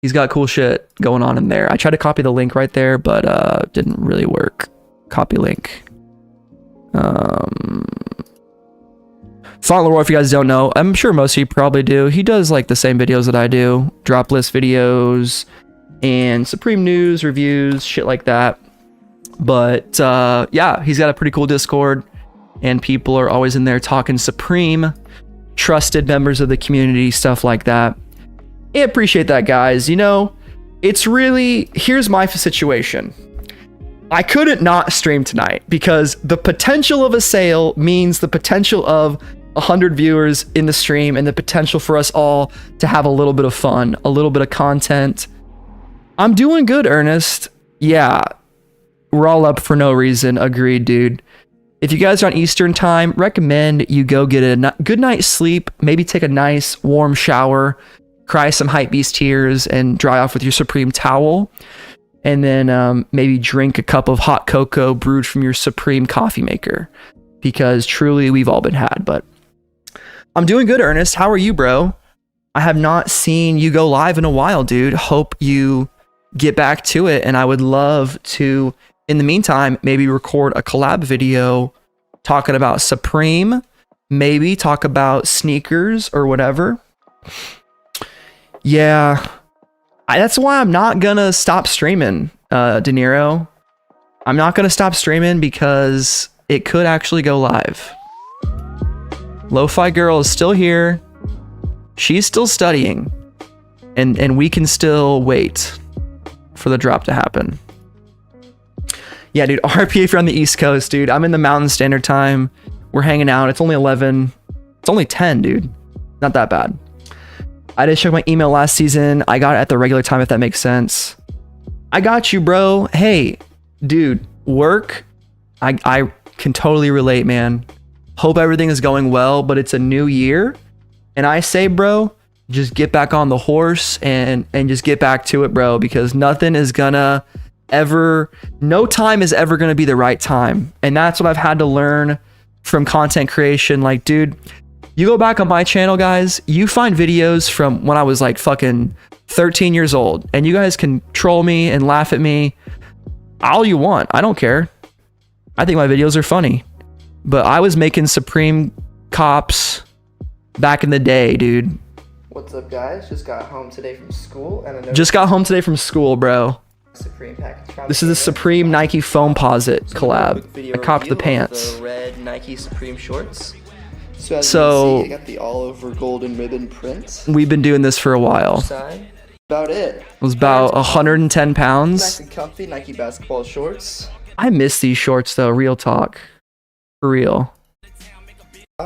He's got cool shit going on in there. I tried to copy the link right there, but didn't really work. Copy link. Fauntleroy, if you guys don't know, I'm sure most of you probably do. He does like the same videos that I do, droplist videos and Supreme news reviews, shit like that. But yeah, he's got a pretty cool Discord, and people are always in there talking Supreme, trusted members of the community, stuff like that. I appreciate that, guys. You know, it's really, here's my situation. I couldn't not stream tonight because the potential of a sale means the potential of 100 viewers in the stream and the potential for us all to have a little bit of fun, a little bit of content. I'm doing good, Ernest. Yeah, we're all up for no reason. Agreed, dude. If you guys are on Eastern time, recommend you go get a good night's sleep, maybe take a nice warm shower, cry some hypebeast tears, and dry off with your Supreme towel. And then maybe drink a cup of hot cocoa brewed from your Supreme coffee maker. Because truly, we've all been had. But I'm doing good, Ernest. How are you, bro? I have not seen you go live in a while, dude. Hope you get back to it. And I would love to, in the meantime, maybe record a collab video talking about Supreme. Maybe talk about sneakers or whatever. Yeah. That's why I'm not gonna stop streaming, De Niro. I'm not gonna stop streaming because it could actually go live. Lo-Fi Girl is still here. She's still studying. And we can still wait for the drop to happen. Yeah, dude, RP if you're on the East Coast, dude. I'm in the Mountain Standard Time. We're hanging out. It's only 11. It's only 10, dude. Not that bad. I did check my email last season. I got it at the regular time, if that makes sense. I got you, bro. Hey, dude, work. I can totally relate, man. Hope everything is going well, but it's a new year. And I say, bro, just get back on the horse and just get back to it, bro, because nothing is gonna ever, no time is ever gonna be the right time. And that's what I've had to learn from content creation. Like, dude, you go back on my channel, guys, you find videos from when I was like fucking 13 years old, and you guys can troll me and laugh at me all you want. I don't care. I think my videos are funny, but I was making Supreme cops back in the day, dude. What's up, guys? Just got home today from school, and just got home today from school, bro. Supreme package. This is a Supreme Nike Foamposite collab. I copped the pants. The red Nike Supreme shorts. So as you can see, I got the all over golden ribbon print. We've been doing this for a while. About it. It was about 110 pounds. Nice and comfy Nike basketball shorts. I miss these shorts though, real talk. For real.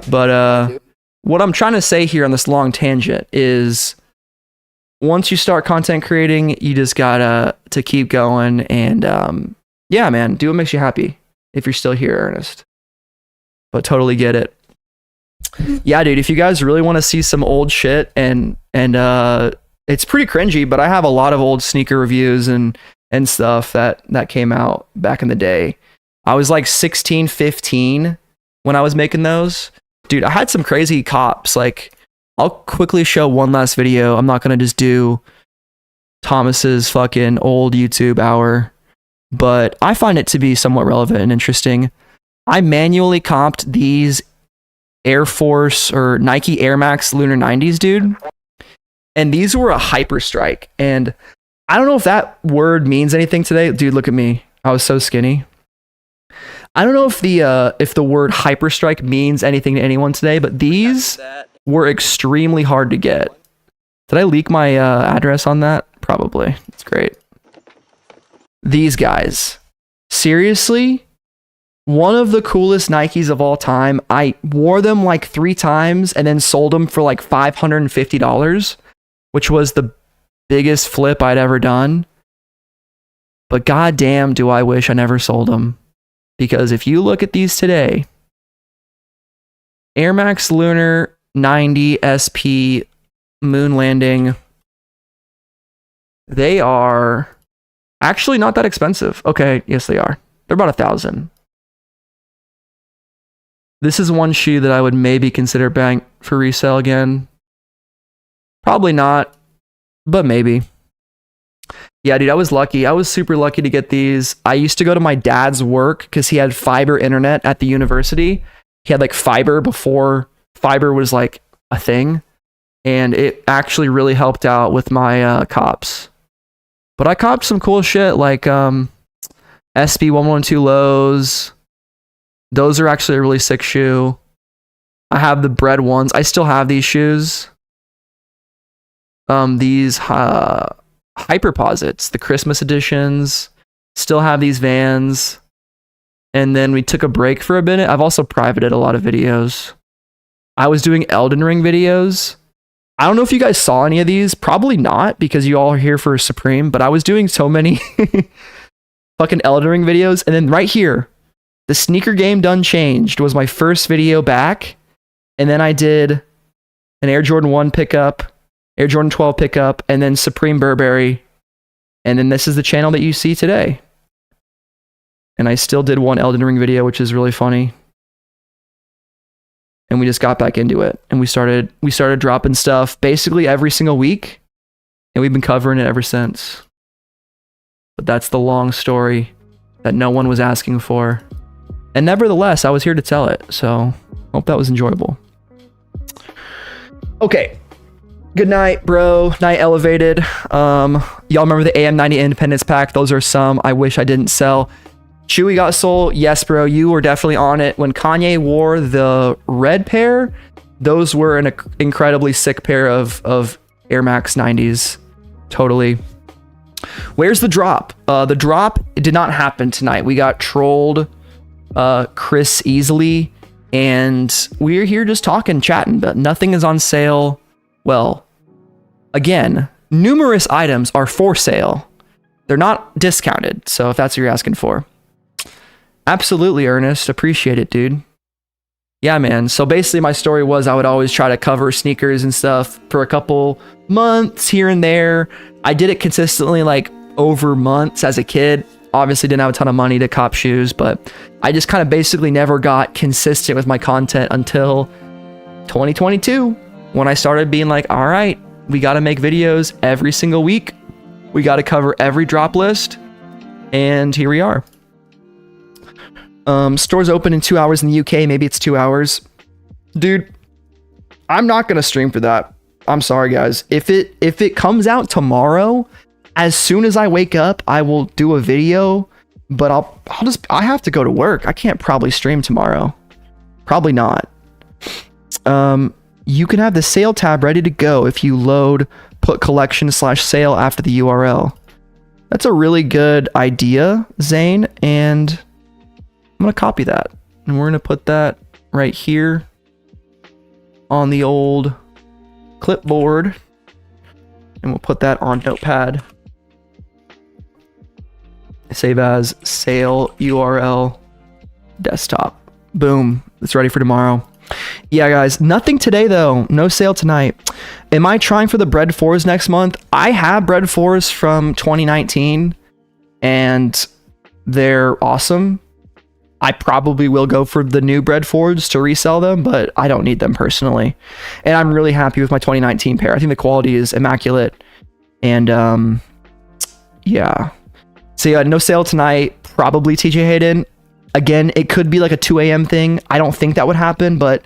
But what I'm trying to say here on this long tangent is once you start content creating, you just gotta to keep going, and yeah, man, do what makes you happy if you're still here, Ernest. But totally get it. Yeah, dude, if you guys really want to see some old shit, and it's pretty cringy, but I have a lot of old sneaker reviews and stuff that came out back in the day. I was like 16, 15 when I was making those. Dude, I had some crazy cops. Like, I'll quickly show one last video. I'm not gonna just do Thomas's fucking old YouTube hour, but I find it to be somewhat relevant and interesting. I manually comped these Air Force or Nike Air Max Lunar 90s, dude. And these were a hyper strike. And I don't know if that word means anything today. Dude, look at me. I was so skinny. I don't know if the word hyper strike means anything to anyone today, but these were extremely hard to get. Did I leak my address on that? Probably. It's great. These guys. Seriously? One of the coolest Nikes of all time. I wore them like 3 times and then sold them for like $550, which was the biggest flip I'd ever done. But goddamn, do I wish I never sold them. Because if you look at these today, Air Max Lunar 90 SP Moon Landing, they are actually not that expensive. Okay, yes they are. They're about $1,000. This is one shoe that I would maybe consider buying for resale again. Probably not, but maybe. Yeah, dude, I was lucky. I was super lucky to get these. I used to go to my dad's work because he had fiber internet at the university. He had like fiber before fiber was like a thing. And it actually really helped out with my cops. But I copped some cool shit like SB112 lows. Those are actually a really sick shoe. I have the bread ones. I still have these shoes. These Hyperposits, the Christmas editions. Still have these Vans. And then we took a break for a minute. I've also privated a lot of videos. I was doing Elden Ring videos. I don't know if you guys saw any of these. Probably not, because you all are here for Supreme. But I was doing so many fucking Elden Ring videos. And then right here, the sneaker game done changed was my first video back. And then I did an Air Jordan 1 pickup, Air Jordan 12 pickup, and then Supreme Burberry. And then this is the channel that you see today. And I still did one Elden Ring video, which is really funny. And we just got back into it. And we started dropping stuff basically every single week. And we've been covering it ever since. But that's the long story that no one was asking for. And nevertheless, I was here to tell it. So hope that was enjoyable. Okay. Good night, bro. Night elevated. Y'all remember the AM90 Independence pack? Those are some I wish I didn't sell. Chewy got sold. Yes, bro. You were definitely on it. When Kanye wore the red pair, those were an incredibly sick pair of Air Max 90s. Totally. Where's the drop? The drop did not happen tonight. We got trolled, Chris easily, and we're here just talking, chatting, but nothing is on sale. Well, again, numerous items are for sale. They're not discounted, so if that's what you're asking for. Absolutely, Ernest. Appreciate it, dude. Yeah, man. So basically my story was I would always try to cover sneakers and stuff for a couple months here and there. I did it consistently like over months as a kid. Obviously didn't have a ton of money to cop shoes, but I just kind of basically never got consistent with my content until 2022 when I started being like, all right, we got to make videos every single week. We got to cover every drop list. And here we are. Stores open in 2 hours in the UK. Maybe it's 2 hours. Dude, I'm not going to stream for that. I'm sorry, guys. If it comes out tomorrow, as soon as I wake up, I will do a video, but I have to go to work. I can't probably stream tomorrow. Probably not. You can have the sale tab ready to go if you load put collection/sale after the URL. That's a really good idea, Zane, and I'm going to copy that, and we're going to put that right here on the old clipboard, and we'll put that on Notepad. Save as sale URL desktop. Boom. It's ready for tomorrow. Yeah, guys, nothing today though. No sale tonight. Am I trying for the Bread 4s next month? I have Bread 4s from 2019 and they're awesome. I probably will go for the new Bread 4s to resell them, but I don't need them personally. And I'm really happy with my 2019 pair. I think the quality is immaculate. And yeah. So yeah, no sale tonight. Probably TJ Hayden. Again, it could be like a 2 a.m. thing. I don't think that would happen, but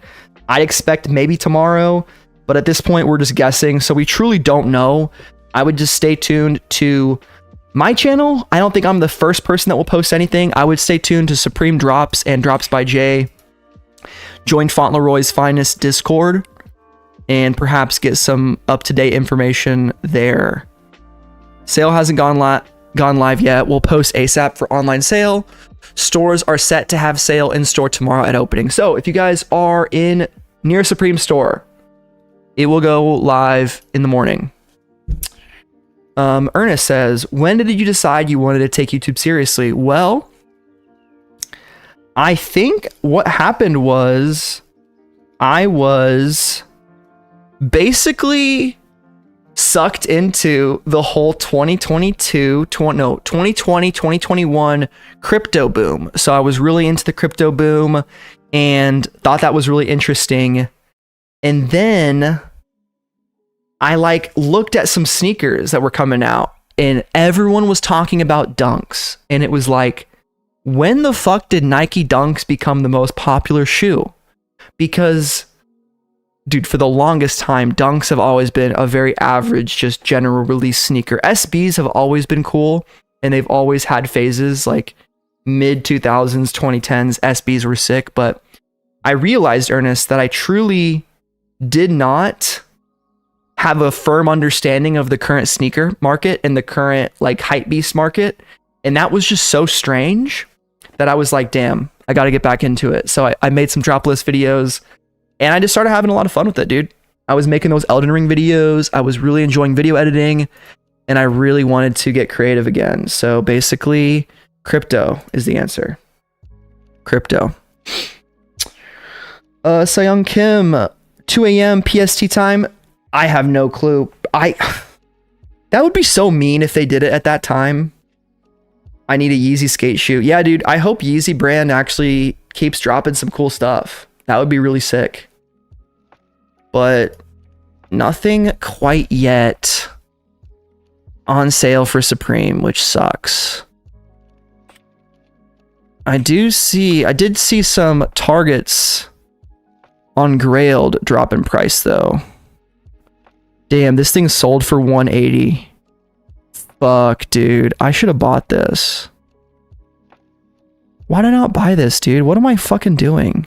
I'd expect maybe tomorrow. But at this point, we're just guessing. So we truly don't know. I would just stay tuned to my channel. I don't think I'm the first person that will post anything. I would stay tuned to Supreme Drops and Drops by Jay. Join Fauntleroy's Finest Discord and perhaps get some up-to-date information there. Sale hasn't gone live yet. We'll post ASAP for online sale. Stores are set to have sale in store tomorrow at opening. So if you guys are in near Supreme store, it will go live in the morning. Ernest says, when did you decide you wanted to take YouTube seriously? Well, I think what happened was I was basically sucked into the whole 2020, 2021 crypto boom. So I was really into the crypto boom and thought that was really interesting. And then I looked at some sneakers that were coming out and everyone was talking about Dunks. And it was like, when the fuck did Nike Dunks become the most popular shoe? Because dude, for the longest time, Dunks have always been a very average, just general release sneaker. SBs have always been cool, and they've always had phases, like mid-2000s, 2010s, SBs were sick, but I realized, Ernest, that I truly did not have a firm understanding of the current sneaker market and the current, hypebeast market, and that was just so strange that I was like, damn, I gotta get back into it. So I made some drop list videos, and I just started having a lot of fun with it, dude. I was making those Elden Ring videos. I was really enjoying video editing, and I really wanted to get creative again. So basically, crypto is the answer. Crypto. Young Kim, 2 a.m. PST time. I have no clue. That would be so mean if they did it at that time. I need a Yeezy skate shoe. Yeah, dude, I hope Yeezy brand actually keeps dropping some cool stuff. That would be really sick. But nothing quite yet on sale for Supreme, which sucks. I did see some Targets on Grailed drop in price though. Damn, this thing sold for 180. Fuck, dude. I should have bought this. Why did I not buy this, dude? What am I fucking doing?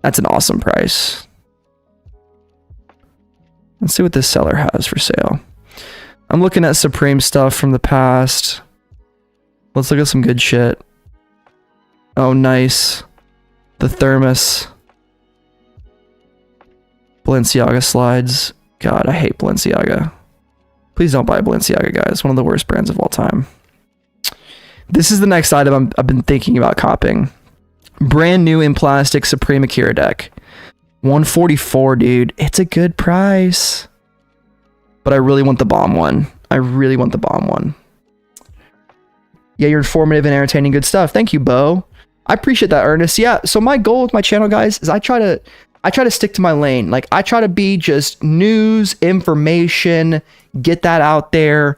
That's an awesome price. Let's see what this seller has for sale. I'm looking at Supreme stuff from the past. Let's look at some good shit. Oh, nice. The thermos. Balenciaga slides. God, I hate Balenciaga. Please don't buy Balenciaga, guys. One of the worst brands of all time. This is the next item I've been thinking about copping. Brand new in plastic Supreme Akira deck. 144, dude. It's a good price. But I really want the bomb one. I really want the bomb one. Yeah, you're informative and entertaining. Good stuff. Thank you, Bo. I appreciate that, Ernest. Yeah, so my goal with my channel, guys, is I try to stick to my lane. Like, I try to be just news, information, get that out there.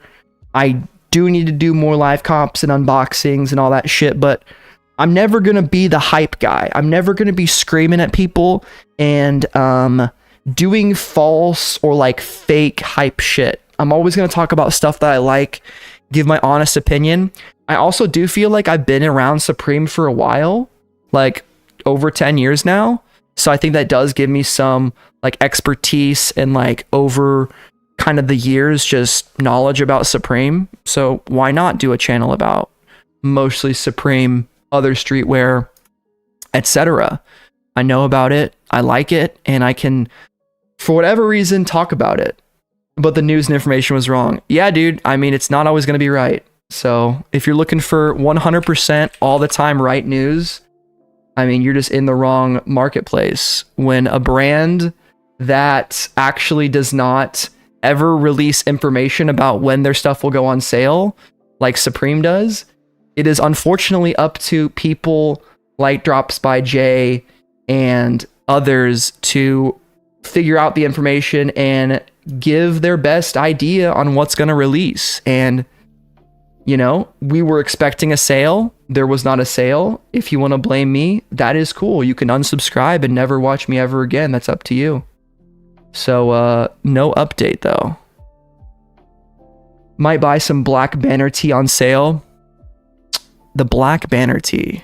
I do need to do more live comps and unboxings and all that shit, but I'm never going to be the hype guy. I'm never going to be screaming at people and doing false or like fake hype shit. I'm always going to talk about stuff that I like, give my honest opinion. I also do feel like I've been around Supreme for a while, like over 10 years now. So I think that does give me some like expertise and like over kind of the years, just knowledge about Supreme. So why not do a channel about mostly Supreme, other streetwear, etc. I know about it, I like it, and I can, for whatever reason, talk about it. But the news and information was wrong. Yeah, dude, I mean, it's not always going to be right. So if you're looking for 100% all the time right news, I mean, you're just in the wrong marketplace. When a brand that actually does not ever release information about when their stuff will go on sale, like Supreme does, it is unfortunately up to people like Drops by Jay and others to figure out the information and give their best idea on what's going to release. And, you know, we were expecting a sale. There was not a sale. If you want to blame me, that is cool. You can unsubscribe and never watch me ever again. That's up to you. So, no update though. Might buy some black banner tee on sale. The black banner tee.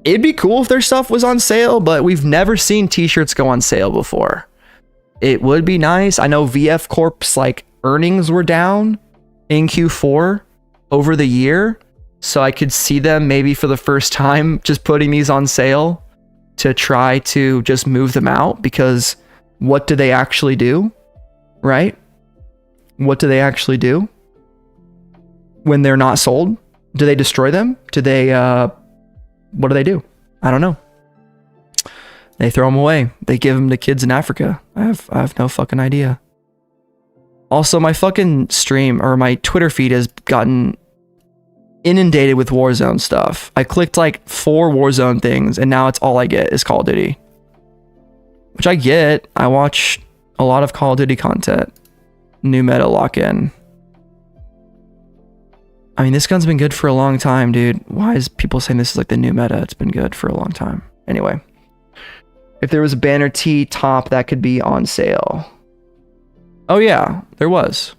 It'd be cool if their stuff was on sale, but we've never seen t-shirts go on sale before. It would be nice. I know VF Corp's like earnings were down in Q4 over the year. So I could see them maybe for the first time just putting these on sale to try to just move them out, because what do they actually do? Right? What do they actually do when they're not sold? Do they destroy them? Do they, what do they do? I don't know. They throw them away. They give them to kids in Africa. I have no fucking idea. Also, my fucking stream or my Twitter feed has gotten inundated with Warzone stuff. I clicked like 4 Warzone things and now it's all I get is Call of Duty. Which I get. I watch a lot of Call of Duty content. New meta lock-in. I mean, this gun's been good for a long time, dude. Why is people saying this is like the new meta? It's been good for a long time. Anyway. If there was a banner tee top that could be on sale. Oh yeah, there was.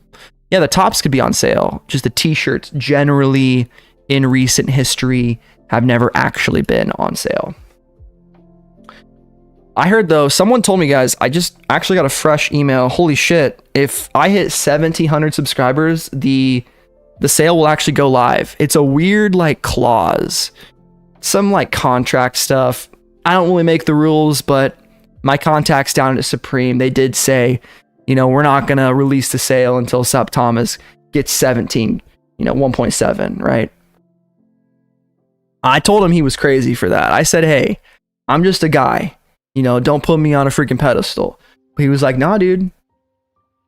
Yeah, the tops could be on sale. Just the t-shirts generally in recent history have never actually been on sale. I heard though, someone told me, guys, I just actually got a fresh email. Holy shit. If I hit 1,700 subscribers, the sale will actually go live. It's a weird like clause. Some like contract stuff. I don't really make the rules, but my contacts down at Supreme, they did say, you know, we're not going to release the sale until SupThomas gets 17, you know, 1.7, right? I told him he was crazy for that. I said, hey, I'm just a guy, you know, don't put me on a freaking pedestal. But he was like, nah, dude,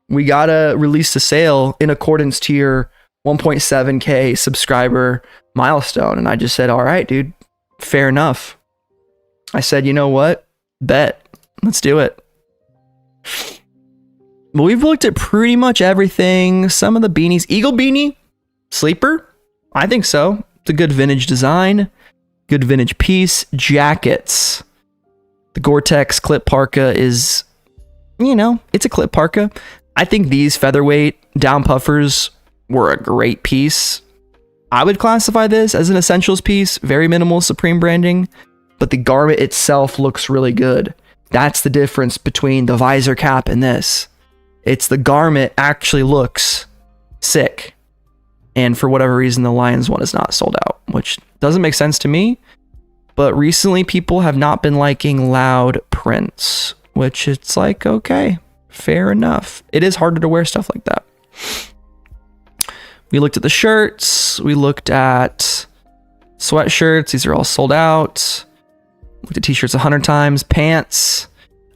we got to release the sale in accordance to your 1.7K subscriber milestone. And I just said, all right, dude, fair enough. I said, you know what? Bet. Let's do it. But we've looked at pretty much everything. Some of the beanies. Eagle beanie? Sleeper? I think so. It's a good vintage design. Good vintage piece. Jackets. The Gore-Tex clip parka is, you know, it's a clip parka. I think these featherweight down puffers were a great piece. I would classify this as an essentials piece. Very minimal Supreme branding. But the garment itself looks really good. That's the difference between the visor cap and this. It's the garment actually looks Sick. And for whatever reason, the Lions one is not sold out, which doesn't make sense to me. But recently, people have not been liking loud prints, which it's like, okay, fair enough. It is harder to wear stuff like that. We looked at the shirts. We looked at sweatshirts. These are all sold out. Looked at t-shirts 100 times. Pants.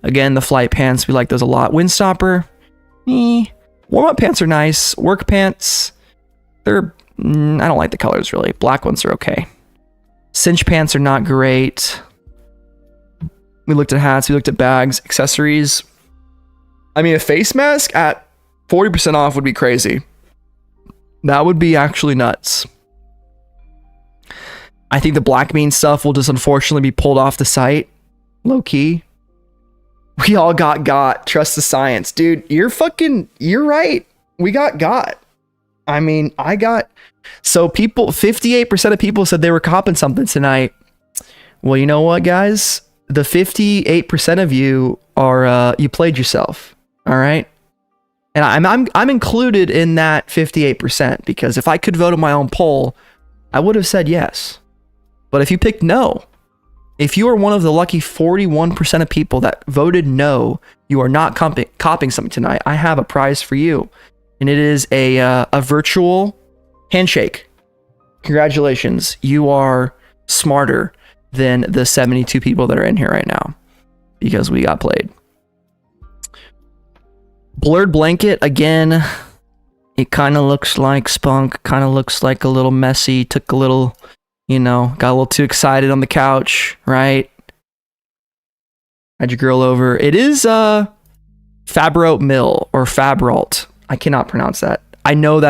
Again, the flight pants. We like those a lot. Windstopper. Warm-up pants are nice. Work pants. I don't like the colors really. Black ones are okay. Cinch pants are not great. We looked at hats. We looked at bags, accessories. I mean, a face mask at 40% off would be crazy. That would be actually nuts. I think the Black Bean stuff will just unfortunately be pulled off the site. Low key. We all got. Trust the science. Dude, you're right. We got. I mean, so people, 58% of people said they were copping something tonight. Well, you know what, guys? The 58% of you are, you played yourself. All right. And I'm included in that 58% because if I could vote on my own poll, I would have said yes. But if you picked no, if you are one of the lucky 41% of people that voted no, you are not copping something tonight, I have a prize for you. And it is a virtual handshake. Congratulations. You are smarter than the 72 people that are in here right now because we got played. Blurred blanket, again, it kind of looks like spunk, kind of looks like a little messy, took a little, got a little too excited on the couch, right? Had your girl over. It is Fabro Mill or Fabralt. I cannot pronounce that. I know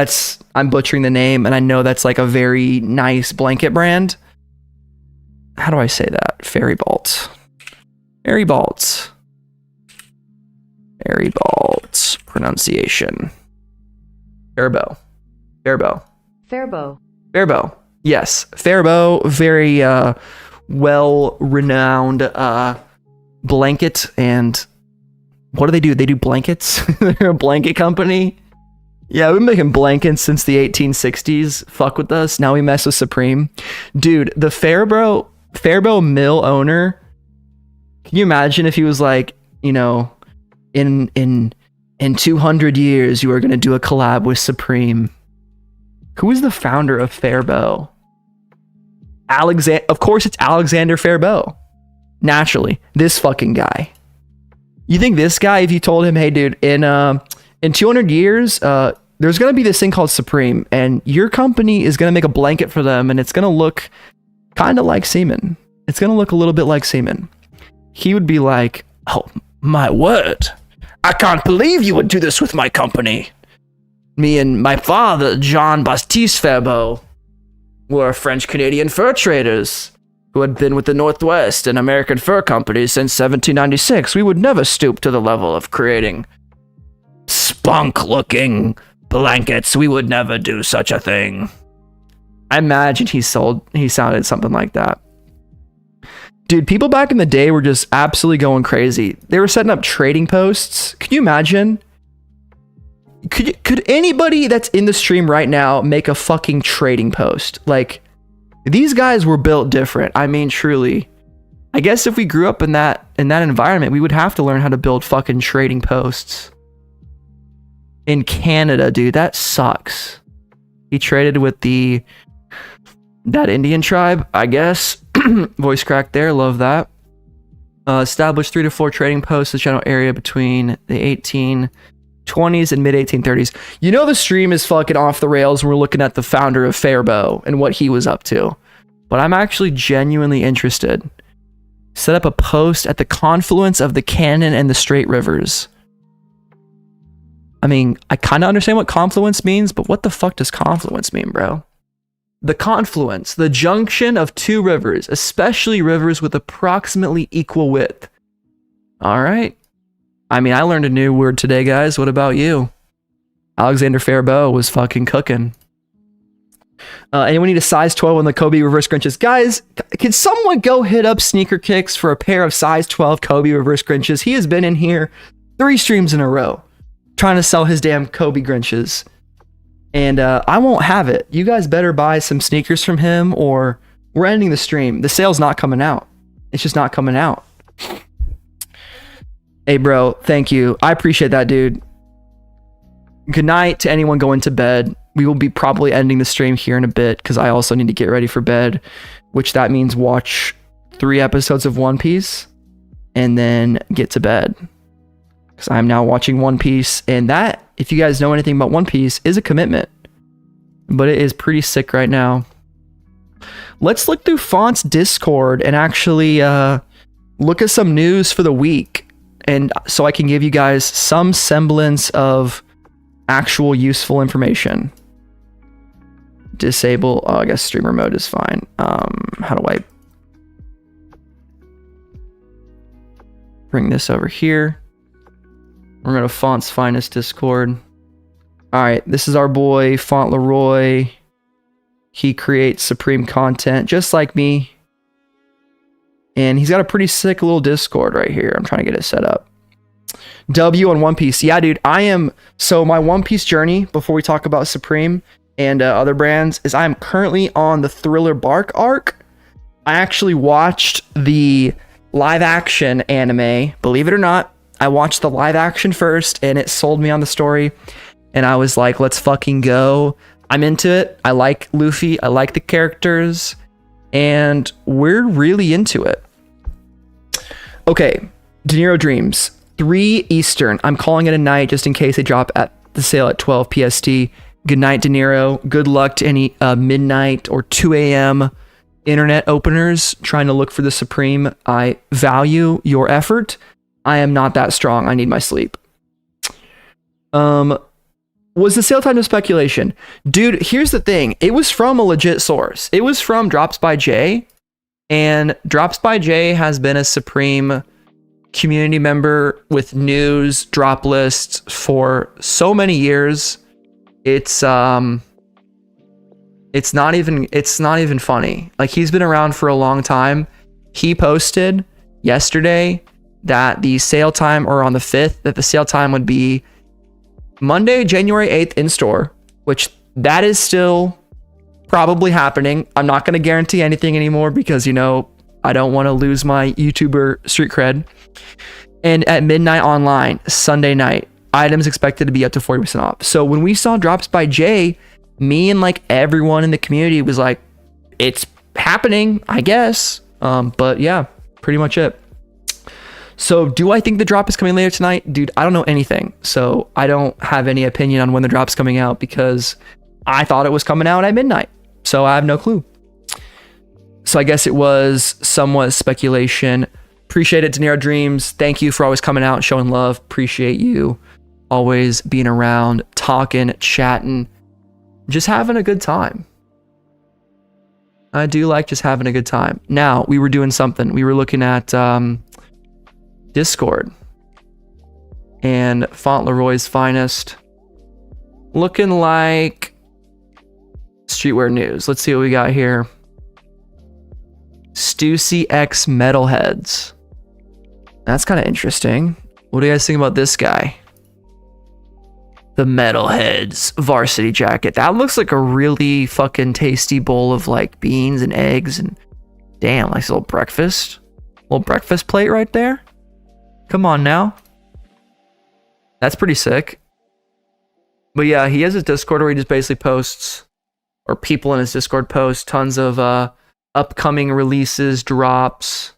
I'm butchering the name, and I know that's like a very nice blanket brand. How do I say that? Ferrybolt pronunciation. Faribault. Yes, Faribault. Very well-renowned blanket. And what do? They do blankets. They're a blanket company. Yeah, we've been making blankets since the 1860s. Fuck with us. Now we mess with Supreme. Dude, the Faribault mill owner, can you imagine if he was like, in 200 years, you are going to do a collab with Supreme? Who is the founder of Faribault? Of course, it's Alexander Faribault. Naturally, this fucking guy. You think this guy, if you told him, hey, dude, in 200 years, there's going to be this thing called Supreme, and your company is going to make a blanket for them, and it's going to look kind of like semen. It's going to look a little bit like semen. He would be like, oh, my word. I can't believe you would do this with my company. Me and my father, Jean Baptiste Faribault, were French-Canadian fur traders who had been with the Northwest and American Fur Company since 1796. We would never stoop to the level of creating spunk-looking blankets. We would never do such a thing. I imagine he sounded something like that. Dude, people back in the day were just absolutely going crazy. They were setting up trading posts. Can you imagine? Could anybody that's in the stream right now make a fucking trading post? Like, these guys were built different. I mean, truly. I guess if we grew up in that environment, we would have to learn how to build fucking trading posts. In Canada, dude, that sucks. He traded with that Indian tribe, I guess. Voice crack there, love that. Established 3 to 4 trading posts in the general area between the 1820s and mid 1830s. The stream is fucking off the rails when we're looking at the founder of Faribault and what he was up to. But I'm actually genuinely interested. Set up a post at the confluence of the Cannon and the Straight Rivers. I mean, I kind of understand what confluence means, but what the fuck does confluence mean, bro? The confluence, the junction of two rivers, especially rivers with approximately equal width. All right. I mean, I learned a new word today, guys. What about you? Alexander Faribault was fucking cooking. Anyone need a size 12 on the Kobe reverse Grinches? Guys, can someone go hit up Sneaker Kicks for a pair of size 12 Kobe reverse Grinches? He has been in here 3 streams in a row trying to sell his damn Kobe Grinches. And I won't have it. You guys better buy some sneakers from him or we're ending the stream. The sale's not coming out. It's just not coming out. Hey, bro, thank you. I appreciate that, dude. Good night to anyone going to bed. We will be probably ending the stream here in a bit because I also need to get ready for bed, which that means watch 3 episodes of One Piece and then get to bed. Because I'm now watching One Piece, and that, if you guys know anything about One Piece, is a commitment. But it is pretty sick right now. Let's look through Font's Discord and actually look at some news for the week. And so I can give you guys some semblance of actual useful information. Disable, I guess streamer mode is fine. How do I bring this over here? We're going to Font's Finest Discord. All right, this is our boy Font Leroy. He creates Supreme content just like me. And he's got a pretty sick little Discord right here. I'm trying to get it set up. W on One Piece. Yeah, dude, so my One Piece journey, before we talk about Supreme and other brands, is I'm currently on the Thriller Bark arc. I actually watched the live action anime, believe it or not. I watched the live action first and it sold me on the story. And I was like, let's fucking go. I'm into it. I like Luffy. I like the characters. And we're really into it. Okay, De Niro Dreams, 3 Eastern. I'm calling it a night just in case they drop at the sale at 12 PST. Good night, De Niro. Good luck to any midnight or 2 a.m. internet openers trying to look for the Supreme. I value your effort. I am not that strong. I need my sleep. Was the sale time of speculation? Dude, here's the thing. It was from a legit source. It was from Drops by Jay. And Drops by Jay has been a Supreme community member with news, drop lists for so many years. It's not even funny. Like, he's been around for a long time. He posted yesterday that the sale time, or on the 5th, that the sale time would be Monday, January 8th in store, which that is still probably happening. I'm not going to guarantee anything anymore because, you know, I don't want to lose my YouTuber street cred. And at midnight online, Sunday night, items expected to be up to 40% off. So when we saw Drops by Jay, me and like everyone in the community was like, it's happening, I guess. But yeah, pretty much it. So do I think the drop is coming later tonight? Dude, I don't know anything. So I don't have any opinion on when the drop's coming out because I thought it was coming out at midnight. So I have no clue. So I guess it was somewhat speculation. Appreciate it, De Niro Dreams. Thank you for always coming out and showing love. Appreciate you always being around, talking, chatting, just having a good time. I do like just having a good time. Now, we were doing something. We were looking at Discord and Font Leroy's Finest, looking like Streetwear News. Let's see what we got here. Stussy X Metalheads. That's kind of interesting. What do you guys think about this guy? The Metalheads varsity jacket. That looks like a really fucking tasty bowl of like beans and eggs and damn, nice little breakfast. Little breakfast plate right there. Come on now. That's pretty sick. But yeah, he has a Discord where he just basically posts, or people in his Discord post tons of upcoming releases, drops,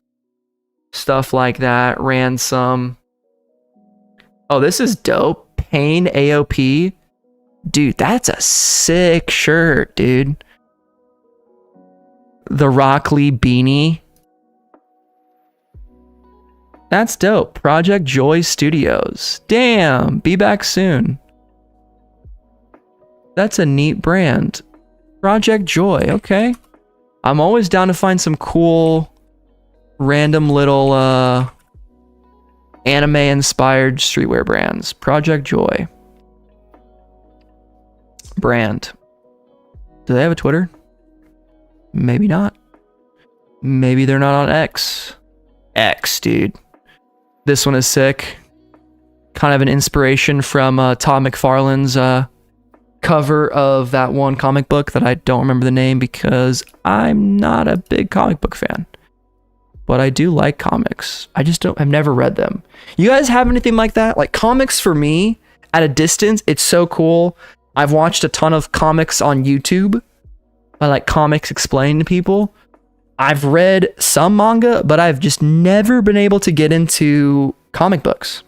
stuff like that. Ransom. Oh, this is dope. Pain AOP. Dude, that's a sick shirt, dude. The Rock Lee beanie. That's dope. Project Joy Studios. Damn, be back soon. That's a neat brand. Project Joy, okay. I'm always down to find some cool, random little anime-inspired streetwear brands. Project Joy. Brand. Do they have a Twitter? Maybe not. Maybe they're not on X. X, dude. This one is sick. Kind of an inspiration from Todd McFarlane's cover of that one comic book that I don't remember the name because I'm not a big comic book fan. But I do like comics. I've never read them. You guys have anything like that? Like comics for me, at a distance, it's so cool. I've watched a ton of comics on YouTube. I like comics explained to people. I've read some manga, but I've just never been able to get into comic books.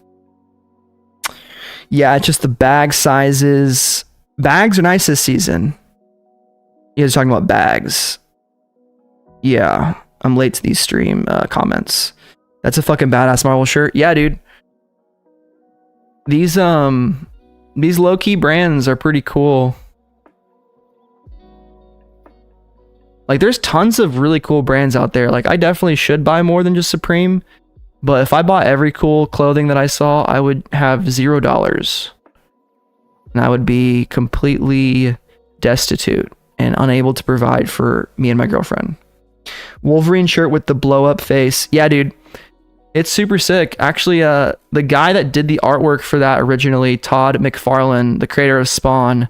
Yeah, it's just the bag sizes. Bags are nice this season. You guys are talking about bags. Yeah. I'm late to these stream comments. That's a fucking badass Marvel shirt. Yeah, dude. These low-key brands are pretty cool. Like, there's tons of really cool brands out there. Like, I definitely should buy more than just Supreme. But if I bought every cool clothing that I saw, I would have $0. And I would be completely destitute and unable to provide for me and my girlfriend. Wolverine shirt with the blow up face. Yeah, dude. It's super sick. Actually, the guy that did the artwork for that originally, Todd McFarlane, the creator of Spawn,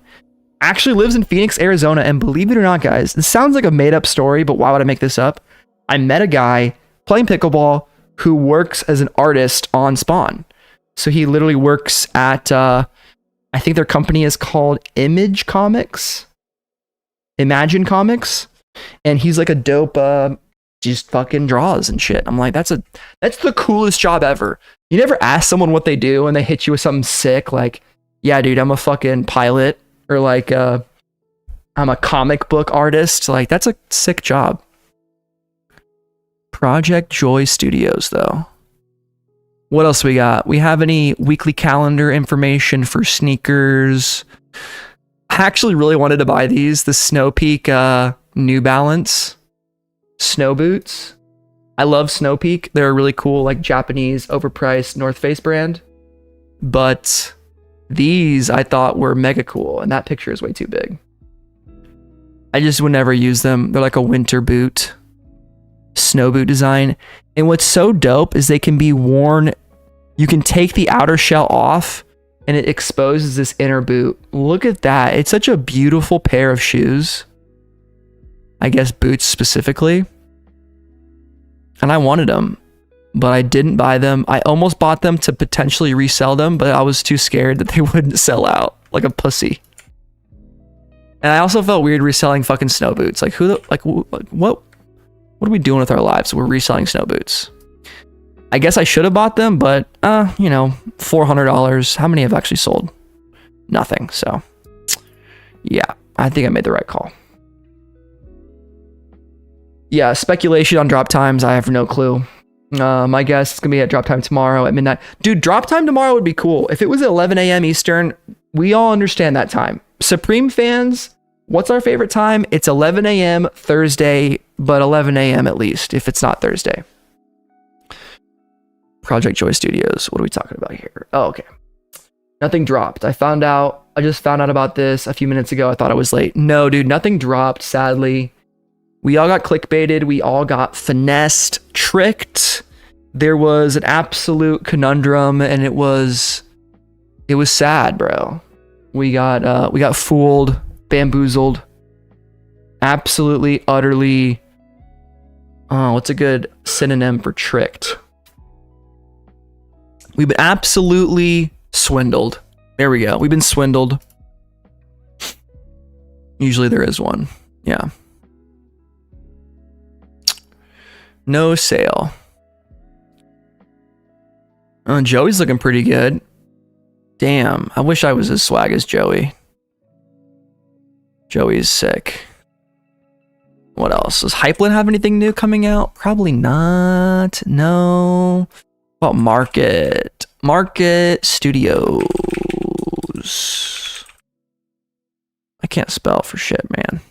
actually lives in Phoenix, Arizona. And believe it or not, guys, this sounds like a made up story, but why would I make this up? I met a guy playing pickleball who works as an artist on Spawn. So he literally works at, I think their company is called Image Comics. Imagine Comics. And he's like a dope, just fucking draws and shit. I'm like, that's the coolest job ever. You never ask someone what they do and they hit you with something sick. Like, yeah, dude, I'm a fucking pilot, or like, I'm a comic book artist. Like, that's a sick job. Project Joy Studios, though. What else we got? We have any weekly calendar information for sneakers? I actually really wanted to buy these. The Snow Peak, New Balance snow boots. I love Snow Peak. They're a really cool, like, Japanese overpriced North Face brand. But these I thought were mega cool, and that picture is way too big. I just would never use them. They're like a winter boot, snow boot design. And what's so dope is they can be worn. You can take the outer shell off and it exposes this inner boot. Look at that. It's such a beautiful pair of shoes. I guess boots specifically. And I wanted them, but I didn't buy them. I almost bought them to potentially resell them, but I was too scared that they wouldn't sell out like a pussy. And I also felt weird reselling fucking snow boots. Like, what are we doing with our lives? We're reselling snow boots. I guess I should have bought them, but you know, $400. How many have actually sold? Nothing. So yeah, I think I made the right call. Yeah, speculation on drop times. I have no clue. My guess is gonna be at drop time tomorrow at midnight. Dude, drop time tomorrow would be cool. If it was at 11 a.m. Eastern, we all understand that time. Supreme fans, what's our favorite time? It's 11 a.m. Thursday, but 11 a.m. at least, if it's not Thursday. Project Joy Studios. What are we talking about here? Oh, okay. Nothing dropped. I just found out about this a few minutes ago. I thought I was late. No, dude, nothing dropped, sadly. We all got clickbaited. We all got finessed, tricked. There was an absolute conundrum, and it was sad, bro. We got fooled, bamboozled. Absolutely, utterly. What's a good synonym for tricked? We've been absolutely swindled. There we go. We've been swindled. Usually there is one. Yeah. No sale. Joey's looking pretty good. Damn, I wish I was as swag as Joey. Joey's sick. What else? Does Hypeland have anything new coming out? Probably not. No. What about Market Studios? I can't spell for shit, man.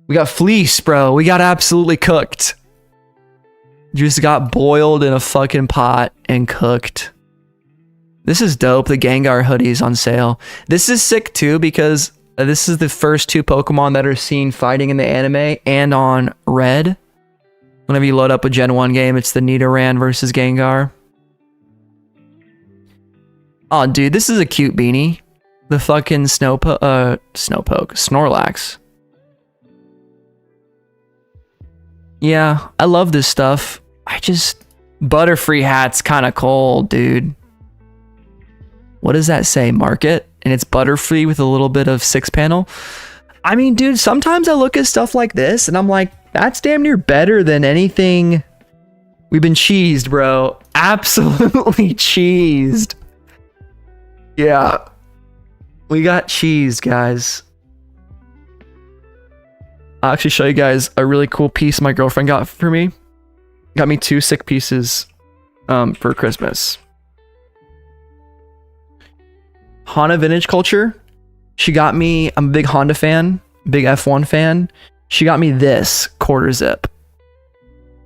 We got fleece, bro. We got absolutely cooked. Just got boiled in a fucking pot and cooked. This is dope. The Gengar hoodie's on sale. This is sick too because this is the first two Pokemon that are seen fighting in the anime and on Red. Whenever you load up a Gen 1 game, it's the Nidoran versus Gengar. Oh, dude, this is a cute beanie. The fucking Snowpoke, Snorlax. Yeah, I love this stuff. Butterfree hat's kind of cold, dude. What does that say? Market? And it's Butterfree with a little bit of 6-panel. I mean, dude, sometimes I look at stuff like this and I'm like, that's damn near better than anything. We've been cheesed, bro. Absolutely cheesed. Yeah. We got cheesed, guys. I'll actually show you guys a really cool piece my girlfriend got for me. Got me 2 sick pieces for Christmas. Honda Vintage Culture. She got me, I'm a big Honda fan, big F1 fan. She got me this quarter zip.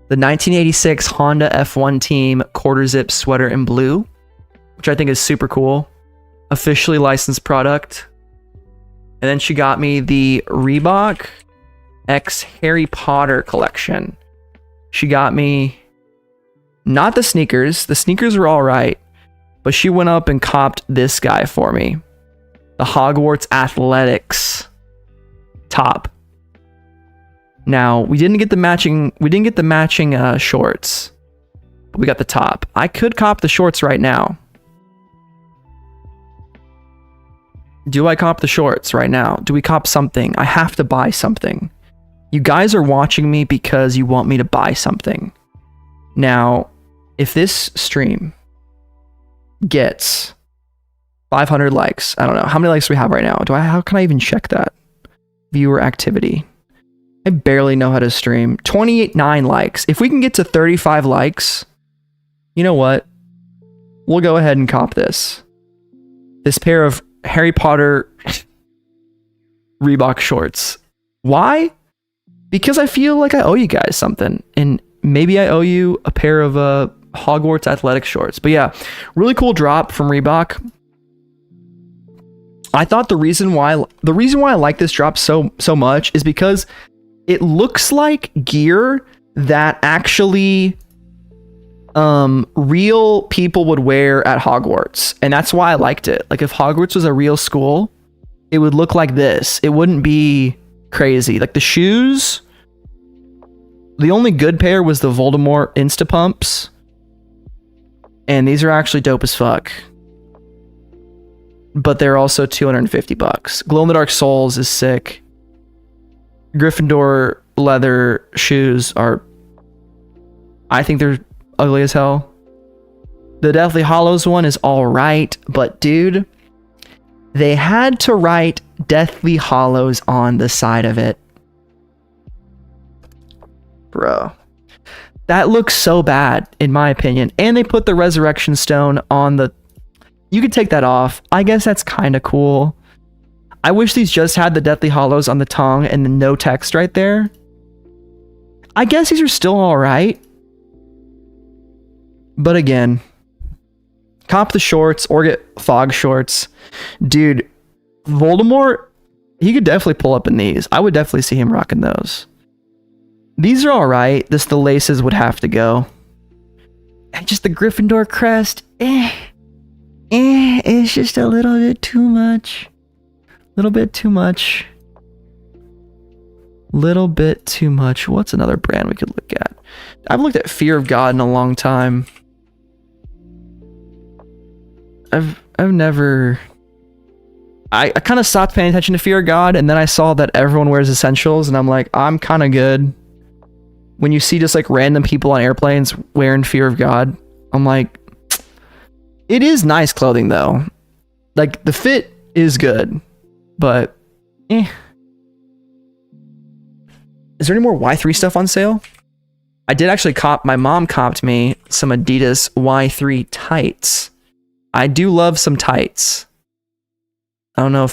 The 1986 Honda F1 team quarter zip sweater in blue, which I think is super cool. Officially licensed product. And then she got me the Reebok X Harry Potter collection. She got me not the sneakers. The sneakers were all right, but she went up and copped this guy for me. The Hogwarts Athletics top. Now, we didn't get the matching shorts, but we got the top. I could cop the shorts right now. Do I cop the shorts right now? Do we cop something? I have to buy something. You guys are watching me because you want me to buy something. Now, if this stream gets 500 likes, I don't know. How many likes do we have right now? How can I even check that? Viewer activity. I barely know how to stream. 28.9 likes. If we can get to 35 likes, you know what? We'll go ahead and cop this. This pair of Harry Potter Reebok shorts. Why? Because I feel like I owe you guys something. And maybe I owe you a pair of Hogwarts athletic shorts. But yeah, really cool drop from Reebok. I thought the reason why I like this drop so much is because it looks like gear that actually real people would wear at Hogwarts. And that's why I liked it. Like if Hogwarts was a real school, it would look like this. It wouldn't be crazy. Like the shoes, the only good pair was the Voldemort Insta Pumps. And these are actually dope as fuck. But they're also $250. Glow in the Dark Souls is sick. Gryffindor leather shoes are, I think they're ugly as hell. The Deathly Hallows one is all right, but dude, they had to write Deathly Hallows on the side of it. Bro. That looks so bad, in my opinion. And they put the Resurrection Stone on the... You could take that off. I guess that's kind of cool. I wish these just had the Deathly Hallows on the tongue and the no text right there. I guess these are still alright. But again, cop the shorts or get fog shorts. Dude, Voldemort, he could definitely pull up in these. I would definitely see him rocking those. These are alright. The laces would have to go. And just the Gryffindor crest. It's just a little bit too much. Little bit too much. What's another brand we could look at? I've looked at Fear of God in a long time. I've never... I kind of stopped paying attention to Fear of God, and then I saw that everyone wears essentials, and I'm like, I'm kind of good. When you see just like random people on airplanes wearing Fear of God, I'm like, it is nice clothing though. Like the fit is good, but Is there any more Y3 stuff on sale? I did actually my mom copped me some Adidas Y3 tights. I do love some tights. I don't know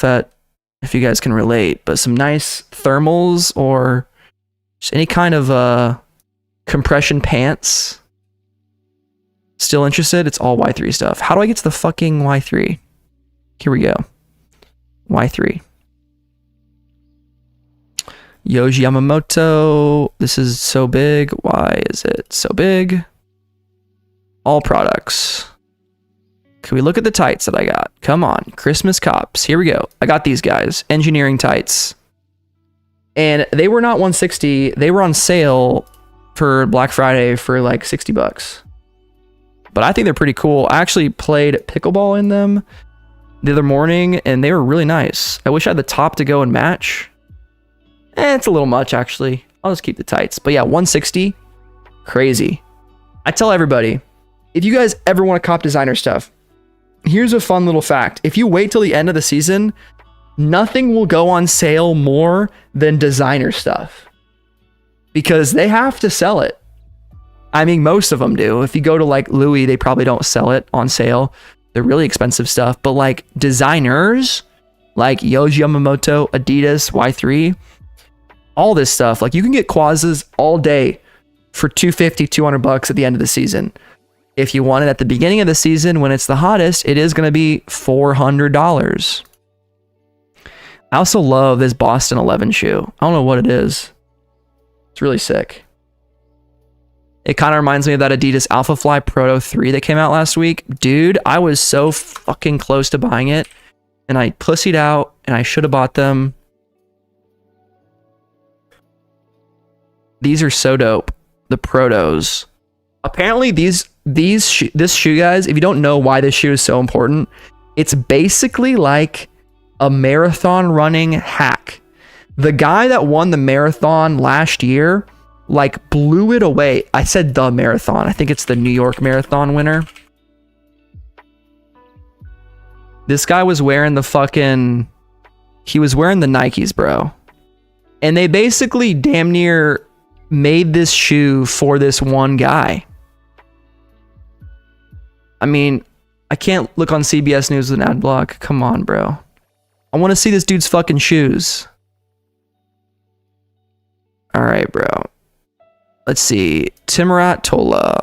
if you guys can relate, but some nice thermals or just any kind of compression pants. Still interested? It's all Y3 stuff. How do I get to the fucking Y3? Here we go. Y3. Yoji Yamamoto. This is so big. Why is it so big? All products. Can we look at the tights that I got? Come on, Christmas cops. Here we go. I got these guys, engineering tights. And they were not 160. They were on sale for Black Friday for like 60 bucks. But I think they're pretty cool. I actually played pickleball in them the other morning and they were really nice. I wish I had the top to go and match. It's a little much actually. I'll just keep the tights. But yeah, 160. Crazy. I tell everybody, if you guys ever want to cop designer stuff, here's a fun little fact. If you wait till the end of the season, nothing will go on sale more than designer stuff because they have to sell it. I mean, most of them do. If you go to like Louis, they probably don't sell it on sale. They're really expensive stuff, but like designers like Yohji Yamamoto, Adidas, Y3, all this stuff, like you can get Quazas all day for 250, 200 bucks at the end of the season. If you want it at the beginning of the season when it's the hottest, it is going to be $400. I also love this Boston 11 shoe. I don't know what it is. It's really sick. It kind of reminds me of that Adidas Alpha Fly Proto 3 that came out last week. Dude, I was so fucking close to buying it and I pussied out and I should have bought them. These are so dope. The Protos. Apparently this shoe, guys, if you don't know why this shoe is so important, it's basically like a marathon running hack. The guy that won the marathon last year, like blew it away. I said the marathon. I think it's the New York Marathon winner. This guy was wearing he was wearing the Nikes, bro. And they basically damn near made this shoe for this one guy. I mean, I can't look on CBS News with an ad block. Come on, bro. I want to see this dude's fucking shoes. All right, bro. Let's see. Timorat Tola.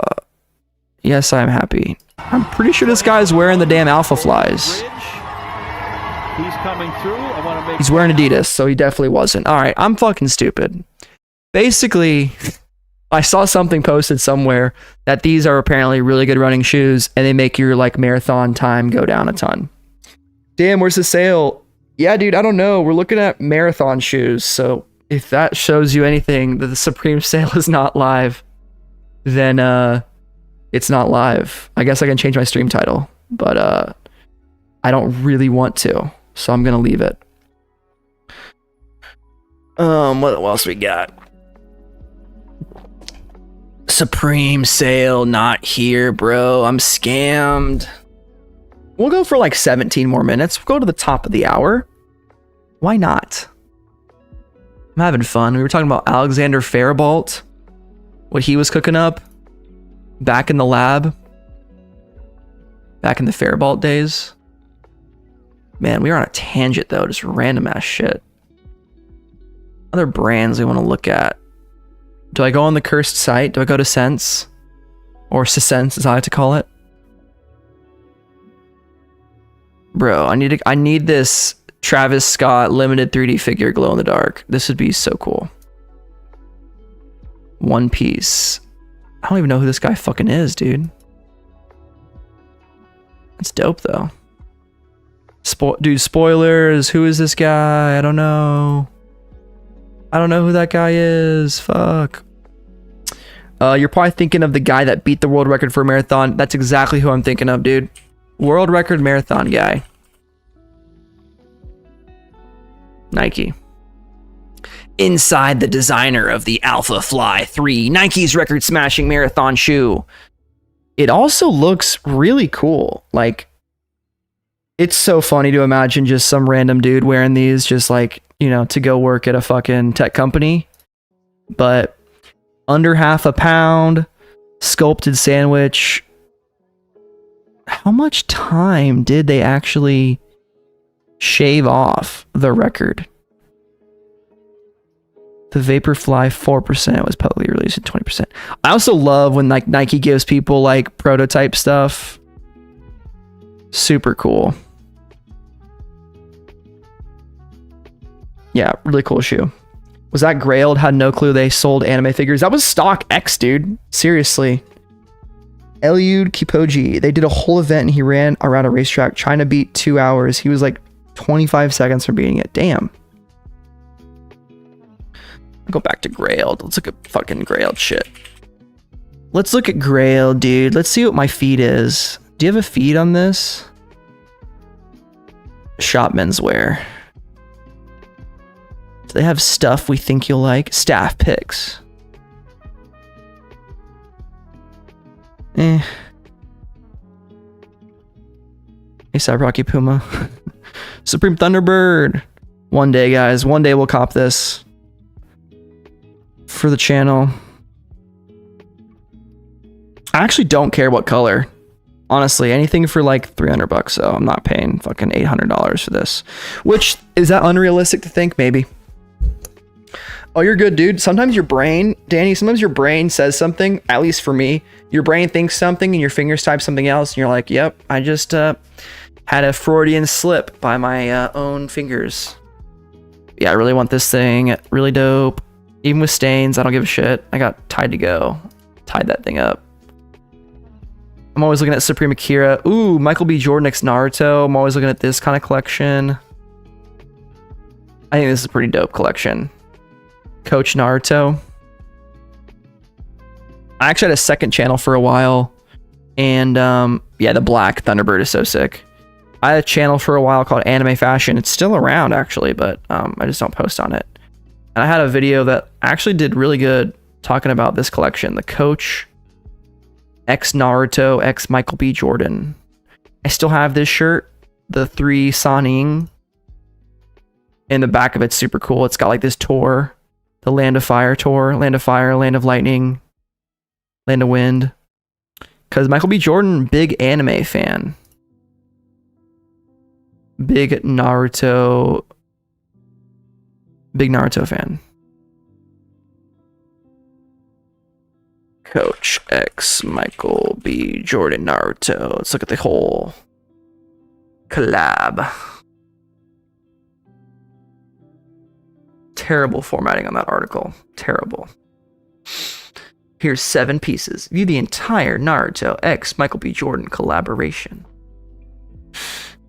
Yes, I'm happy. I'm pretty sure this guy's wearing the damn Alpha Flies. He's coming through. He's wearing Adidas, so he definitely wasn't. All right, I'm fucking stupid. Basically, I saw something posted somewhere that these are apparently really good running shoes and they make your like marathon time go down a ton. Damn, where's the sale? Yeah, dude, I don't know. We're looking at marathon shoes. So if that shows you anything, that the Supreme sale is not live, then it's not live. I guess I can change my stream title, but I don't really want to. So I'm going to leave it. What else we got? Supreme sale not here, bro. I'm scammed. We'll go for like 17 more minutes. We'll go to the top of the hour. Why not? I'm having fun. We were talking about Alexander Faribault, what he was cooking up back in the lab, back in the Faribault days. Man, we were on a tangent though, just random ass shit. Other brands we want to look at. Do I go on the cursed site? Do I go to Sense? Or Sense, as I like to call it? Bro, I need this Travis Scott limited 3D figure glow in the dark. This would be so cool. One Piece. I don't even know who this guy fucking is, dude. It's dope though. Dude, spoilers. Who is this guy? I don't know. I don't know who that guy is. Fuck. You're probably thinking of the guy that beat the world record for a marathon. That's exactly who I'm thinking of, dude. World record marathon guy. Nike. Inside the designer of the Alpha Fly 3, Nike's record smashing marathon shoe. It also looks really cool. Like, it's so funny to imagine just some random dude wearing these just like, you know, to go work at a fucking tech company. But under £0.5, sculpted sandwich. How much time did they actually shave off the record? The Vaporfly 4% was publicly released at 20%. I also love when like Nike gives people like prototype stuff. Super cool. Yeah, really cool shoe. Was that Grailed? Had no clue they sold anime figures. That was stock X, dude. Seriously. Eliud Kipoji. They did a whole event and he ran around a racetrack trying to beat 2 hours. He was like 25 seconds from beating it. Damn. Go back to Grailed. Let's look at fucking Grailed shit. Let's look at Grailed, dude. Let's see what my feed is. Do you have a feed on this? Shop menswear. Do they have stuff we think you'll like? Staff picks. ASAP Rocky Puma. Supreme Thunderbird. One day, guys. One day we'll cop this for the channel. I actually don't care what color. Honestly, anything for like $300, so I'm not paying fucking $800 for this. Which, is that unrealistic to think? Maybe. Oh, you're good, dude. Sometimes your brain, Danny, sometimes your brain says something, at least for me. Your brain thinks something and your fingers type something else, and you're like, yep, I just had a Freudian slip by my own fingers. Yeah, I really want this thing. Really dope. Even with stains, I don't give a shit. I got Tied to Go. Tied that thing up. I'm always looking at Supreme Akira. Ooh, Michael B. Jordan X Naruto. I'm always looking at this kind of collection. I think this is a pretty dope collection. Coach Naruto. I actually had a second channel for a while. And yeah, the black Thunderbird is so sick. I had a channel for a while called Anime Fashion. It's still around actually, but I just don't post on it. And I had a video that actually did really good talking about this collection. The Coach X Naruto X Michael B. Jordan. I still have this shirt, the 3 Sanin. In the back of it's super cool. It's got like this tour, the Land of Fire tour, Land of Fire, Land of Lightning, Land of Wind. Because Michael B. Jordan, big anime fan. Big Naruto fan. Coach X Michael B. Jordan Naruto. Let's look at the whole collab. Terrible formatting on that article. Terrible. Here's 7 pieces. View the entire Naruto X Michael B. Jordan collaboration.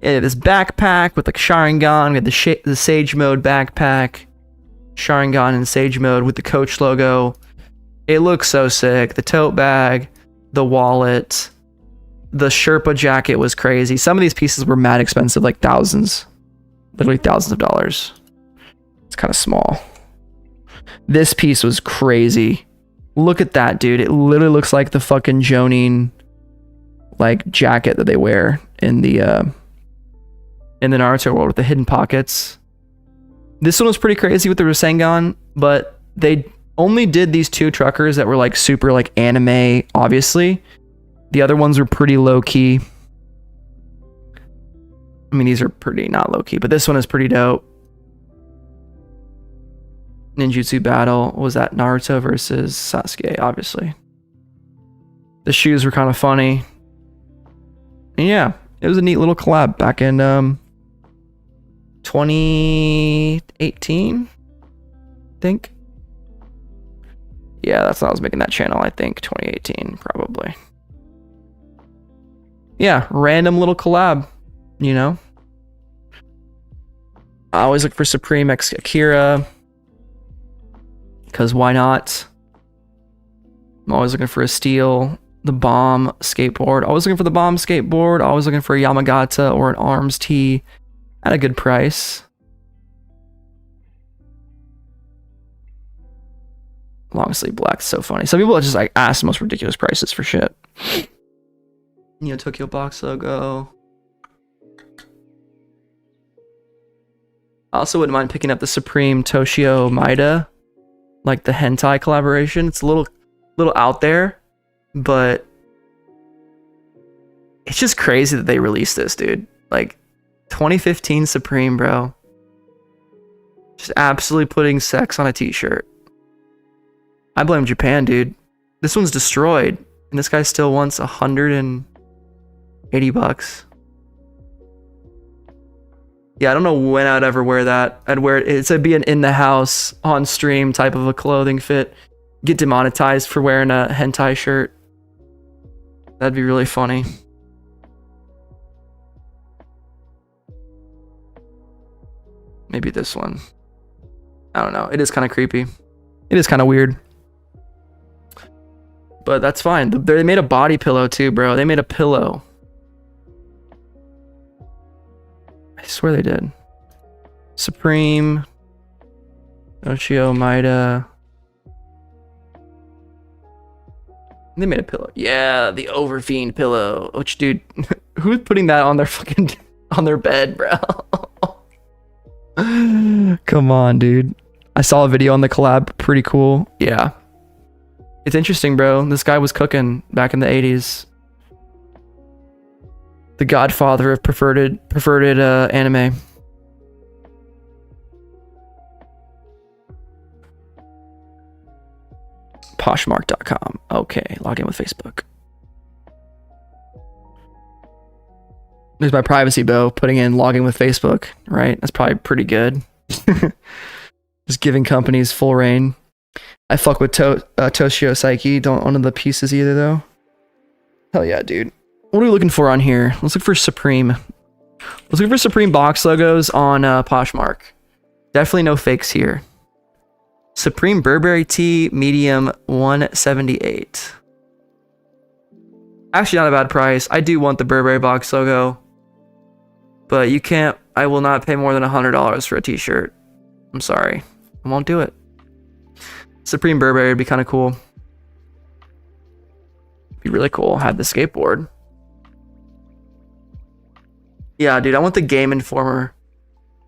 Yeah, this backpack with like Sharingan. We had the Sage Mode backpack. Sharingan in Sage Mode with the Coach logo. It looks so sick. The tote bag, the wallet, the Sherpa jacket was crazy. Some of these pieces were mad expensive, like thousands. Literally thousands of dollars. It's kind of small. This piece was crazy. Look at that, dude. It literally looks like the fucking Jonin like jacket that they wear in the Naruto world with the hidden pockets. This one was pretty crazy with the Rasengan, but they only did these 2 truckers that were like super like anime, obviously. The other ones were pretty low key. I mean, these are pretty not low key, but this one is pretty dope. Ninjutsu battle. What was that? Naruto versus Sasuke, obviously. The shoes were kind of funny. And yeah, it was a neat little collab back in 2018, I think. Yeah, that's when I was making that channel, I think. 2018, probably. Yeah, random little collab, you know? I always look for Supreme X Akira. Because why not? I'm always looking for a Steel, the Bomb skateboard. Always looking for the Bomb skateboard. Always looking for a Yamagata or an Arms tee at a good price. Long sleeve black, so funny. Some people just like ask the most ridiculous prices for shit. Neo Tokyo box logo. I also wouldn't mind picking up the Supreme Toshio Maeda, like the hentai collaboration. It's a little out there, but it's just crazy that they released this, dude. Like 2015 Supreme, bro. Just absolutely putting sex on a t-shirt. I blame Japan, dude. This one's destroyed, and this guy still wants $180. Yeah, I don't know when I'd ever wear that. I'd wear it. It'd be an in the house, on stream type of a clothing fit. Get demonetized for wearing a hentai shirt. That'd be really funny. Maybe this one. I don't know. It is kind of creepy. It is kind of weird. But that's fine. They made a body pillow too, bro. They made a pillow. I swear they did. Supreme. Ochio, Maida. They made a pillow. Yeah, the Overfiend pillow. Which, dude, who's putting that on their fucking on their bed, bro? Come on, dude. I saw a video on the collab. Pretty cool. Yeah. It's interesting, bro. This guy was cooking back in the 80s. The godfather of perverted anime. Poshmark.com. Okay, log in with Facebook. There's my privacy, Bo. Putting in logging with Facebook, right? That's probably pretty good. Just giving companies full reign. I fuck with Toshio Saiki. Don't own the pieces either, though. Hell yeah, dude. What are we looking for on here? Let's look for Supreme. Let's look for Supreme box logos on Poshmark. Definitely no fakes here. Supreme Burberry tee, medium, 178. Actually, not a bad price. I do want the Burberry box logo, but you can't. I will not pay more than $100 for a t-shirt. I'm sorry. I won't do it. Supreme Burberry would be kind of cool. Be really cool. Have the skateboard. Yeah, dude, I want the Game Informer.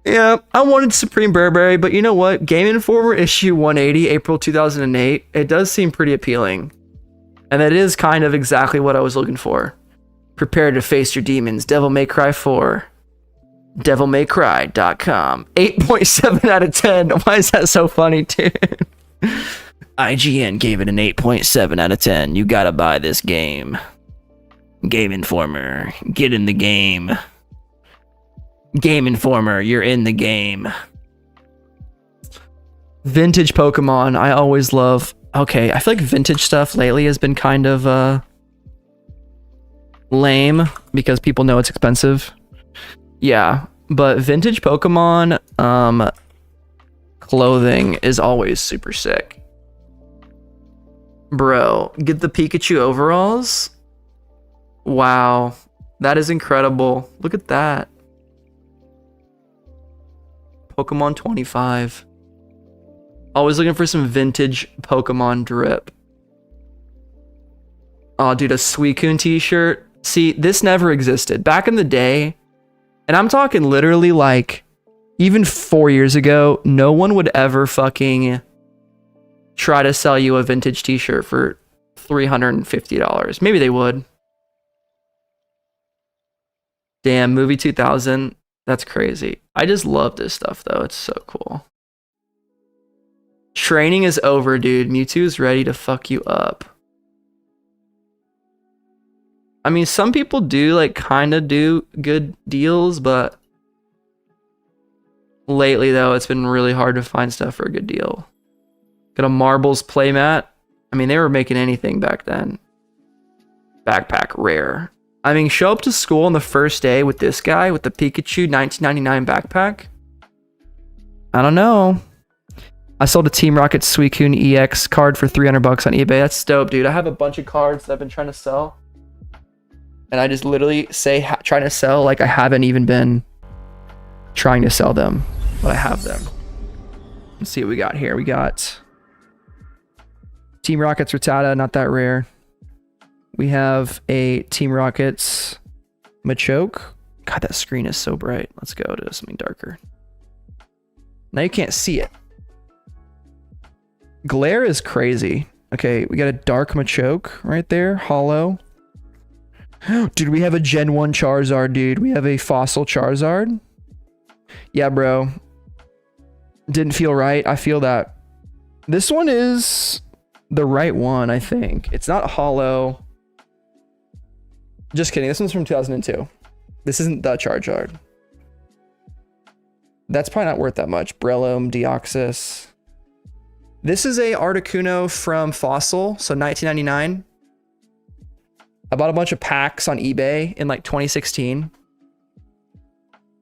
Yeah, I wanted Supreme Burberry, but you know what? Game Informer issue 180, April 2008. It does seem pretty appealing. And that is kind of exactly what I was looking for. Prepare to face your demons. Devil May Cry 4. DevilMayCry.com. 8.7 out of 10. Why is that so funny, dude? IGN gave it an 8.7 out of 10. You gotta buy this game. Game Informer. Get in the game. Game Informer, you're in the game. Vintage Pokemon, I always love. Okay, I feel like vintage stuff lately has been kind of lame because people know it's expensive. Yeah, but vintage Pokemon clothing is always super sick. Bro, get the Pikachu overalls? Wow, that is incredible. Look at that. Pokemon 25. Always looking for some vintage Pokemon drip. Oh, dude, a Suicune t-shirt. See, this never existed. Back in the day, and I'm talking literally like even 4 years ago, no one would ever fucking try to sell you a vintage t-shirt for $350. Maybe they would. Damn, movie 2000. That's crazy. I just love this stuff, though. It's so cool. Training is over, dude. Mewtwo is ready to fuck you up. I mean, some people do, like, kind of do good deals, but lately, though, it's been really hard to find stuff for a good deal. Got a Marbles playmat. I mean, they were making anything back then. Backpack, rare. I mean, show up to school on the first day with this guy with the Pikachu 1999 backpack. I don't know. I sold a Team Rocket Suicune EX card for $300 on eBay. That's dope, dude. I have a bunch of cards that I've been trying to sell. And I just literally say trying to sell like I haven't even been trying to sell them. But I have them. Let's see what we got here. We got Team Rockets Rattata, not that rare. We have a Team Rockets Machoke. God, that screen is so bright. Let's go to something darker. Now you can't see it. Glare is crazy. Okay, we got a dark Machoke right there. Hollow. Dude, we have a Gen 1 Charizard, dude. We have a fossil Charizard. Yeah, bro. Didn't feel right. I feel that. This one is the right one, I think. It's not hollow. Just kidding. This one's from 2002. This isn't the Charizard. That's probably not worth that much. Breloom, Deoxys. This is a Articuno from Fossil, so 1999. I bought a bunch of packs on eBay in like 2016.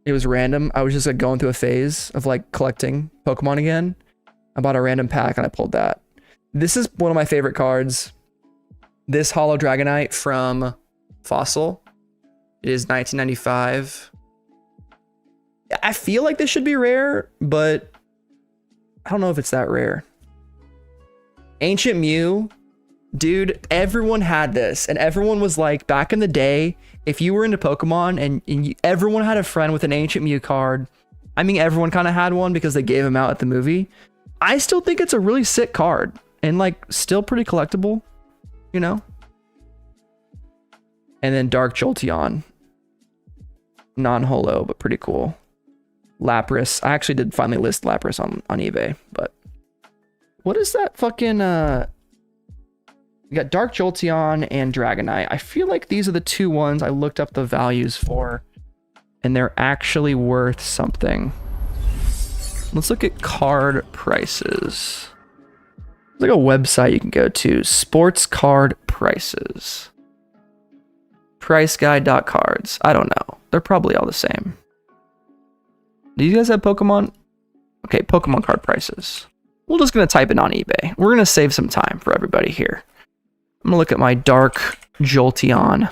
It was random. I was just like going through a phase of like collecting Pokemon again. I bought a random pack and I pulled that. This is one of my favorite cards. This Holo Dragonite from Fossil. It is 1995. I feel like this should be rare, but I don't know if it's that rare. Ancient Mew. Dude, everyone had this, and everyone was like, back in the day, if you were into Pokemon and everyone had a friend with an Ancient Mew card, I mean, everyone kind of had one because they gave them out at the movie. I still think it's a really sick card and like still pretty collectible, you know? And then Dark Jolteon. Non-holo, but pretty cool. Lapras. I actually did finally list Lapras on eBay, but what is that fucking, we got Dark Jolteon and Dragonite. I feel like these are the two ones I looked up the values for, and they're actually worth something. Let's look at card prices. There's like a website you can go to, sports card prices. Priceguide.cards. I don't know. They're probably all the same. Do you guys have Pokemon? Okay, Pokemon card prices. We're just going to type it on eBay. We're going to save some time for everybody here. I'm going to look at my Dark Jolteon.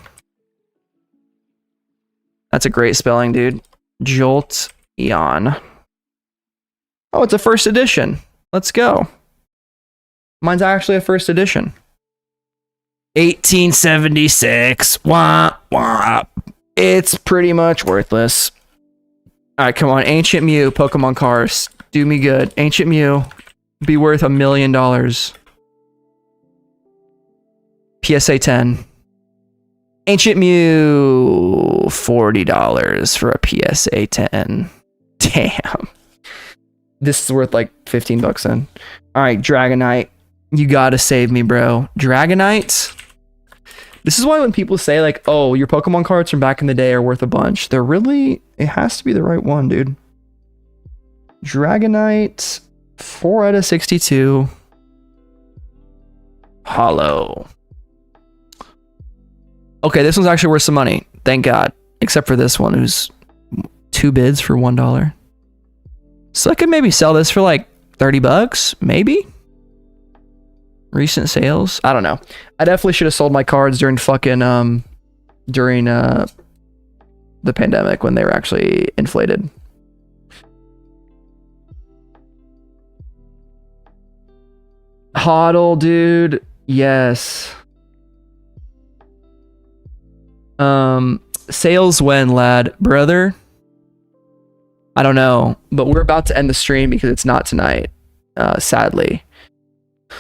That's a great spelling, dude. Jolteon. Oh, it's a first edition. Let's go. Mine's actually a first edition. 1876. Wah, wah. It's pretty much worthless. All right, come on. Ancient Mew, Pokemon cards. Do me good. Ancient Mew. Be worth $1 million. PSA 10. Ancient Mew. $40 for a PSA 10. Damn. This is worth like 15 bucks then. All right, Dragonite. You gotta save me, bro. Dragonite. This is why when people say like, oh, your Pokemon cards from back in the day are worth a bunch, they're really, it has to be the right one, dude. Dragonite, 4 out of 62. Hollow. Okay, this one's actually worth some money. Thank God. Except for this one, who's 2 bids for $1. So I could maybe sell this for like 30 bucks, maybe? Recent sales? I don't know. I definitely should have sold my cards during fucking, during the pandemic when they were actually inflated. Hodl, dude. Yes. Sales when, lad? Brother? I don't know, but we're about to end the stream because it's not tonight, sadly.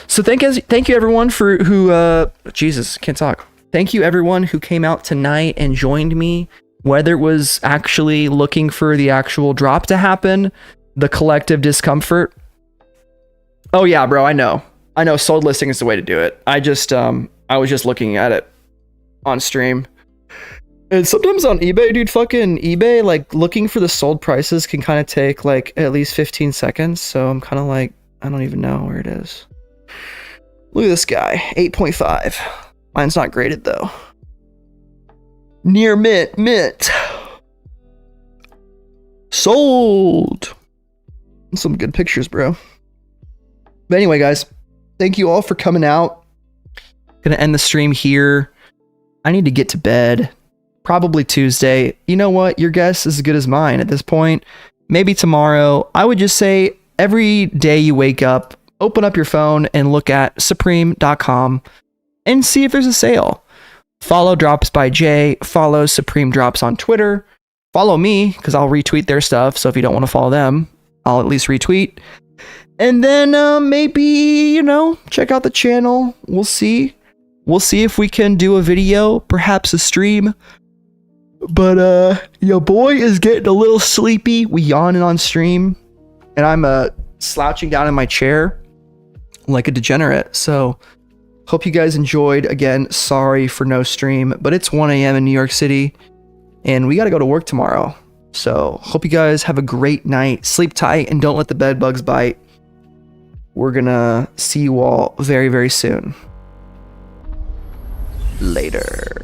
So thank you everyone for who, Jesus, can't talk. Thank you everyone who came out tonight and joined me, whether it was actually looking for the actual drop to happen, the collective discomfort. Oh yeah, bro, I know sold listing is the way to do it. I was just looking at it on stream. And sometimes on eBay, dude, fucking eBay, like looking for the sold prices can kind of take like at least 15 seconds. So I'm kind of like, I don't even know where it is. Look at this guy, 8.5. Mine's not graded though. Near mint. Sold. Some good pictures, bro. But anyway, guys, thank you all for coming out. Gonna end the stream here. I need to get to bed. Probably Tuesday. You know what? Your guess is as good as mine at this point. Maybe tomorrow. I would just say every day you wake up, open up your phone and look at supreme.com and see if there's a sale. Follow Drops by Jay. Follow Supreme Drops on Twitter. Follow me because I'll retweet their stuff. So if you don't want to follow them, I'll at least retweet. And then maybe, check out the channel. We'll see. We'll see if we can do a video, perhaps a stream. But your boy is getting a little sleepy. We yawning on stream. And I'm slouching down in my chair like a degenerate. So hope you guys enjoyed. Again, sorry for no stream, but it's 1 a.m. in New York City and we got to go to work tomorrow. So hope you guys have a great night. Sleep tight and don't let the bed bugs bite. We're gonna see you all very, very soon. Later.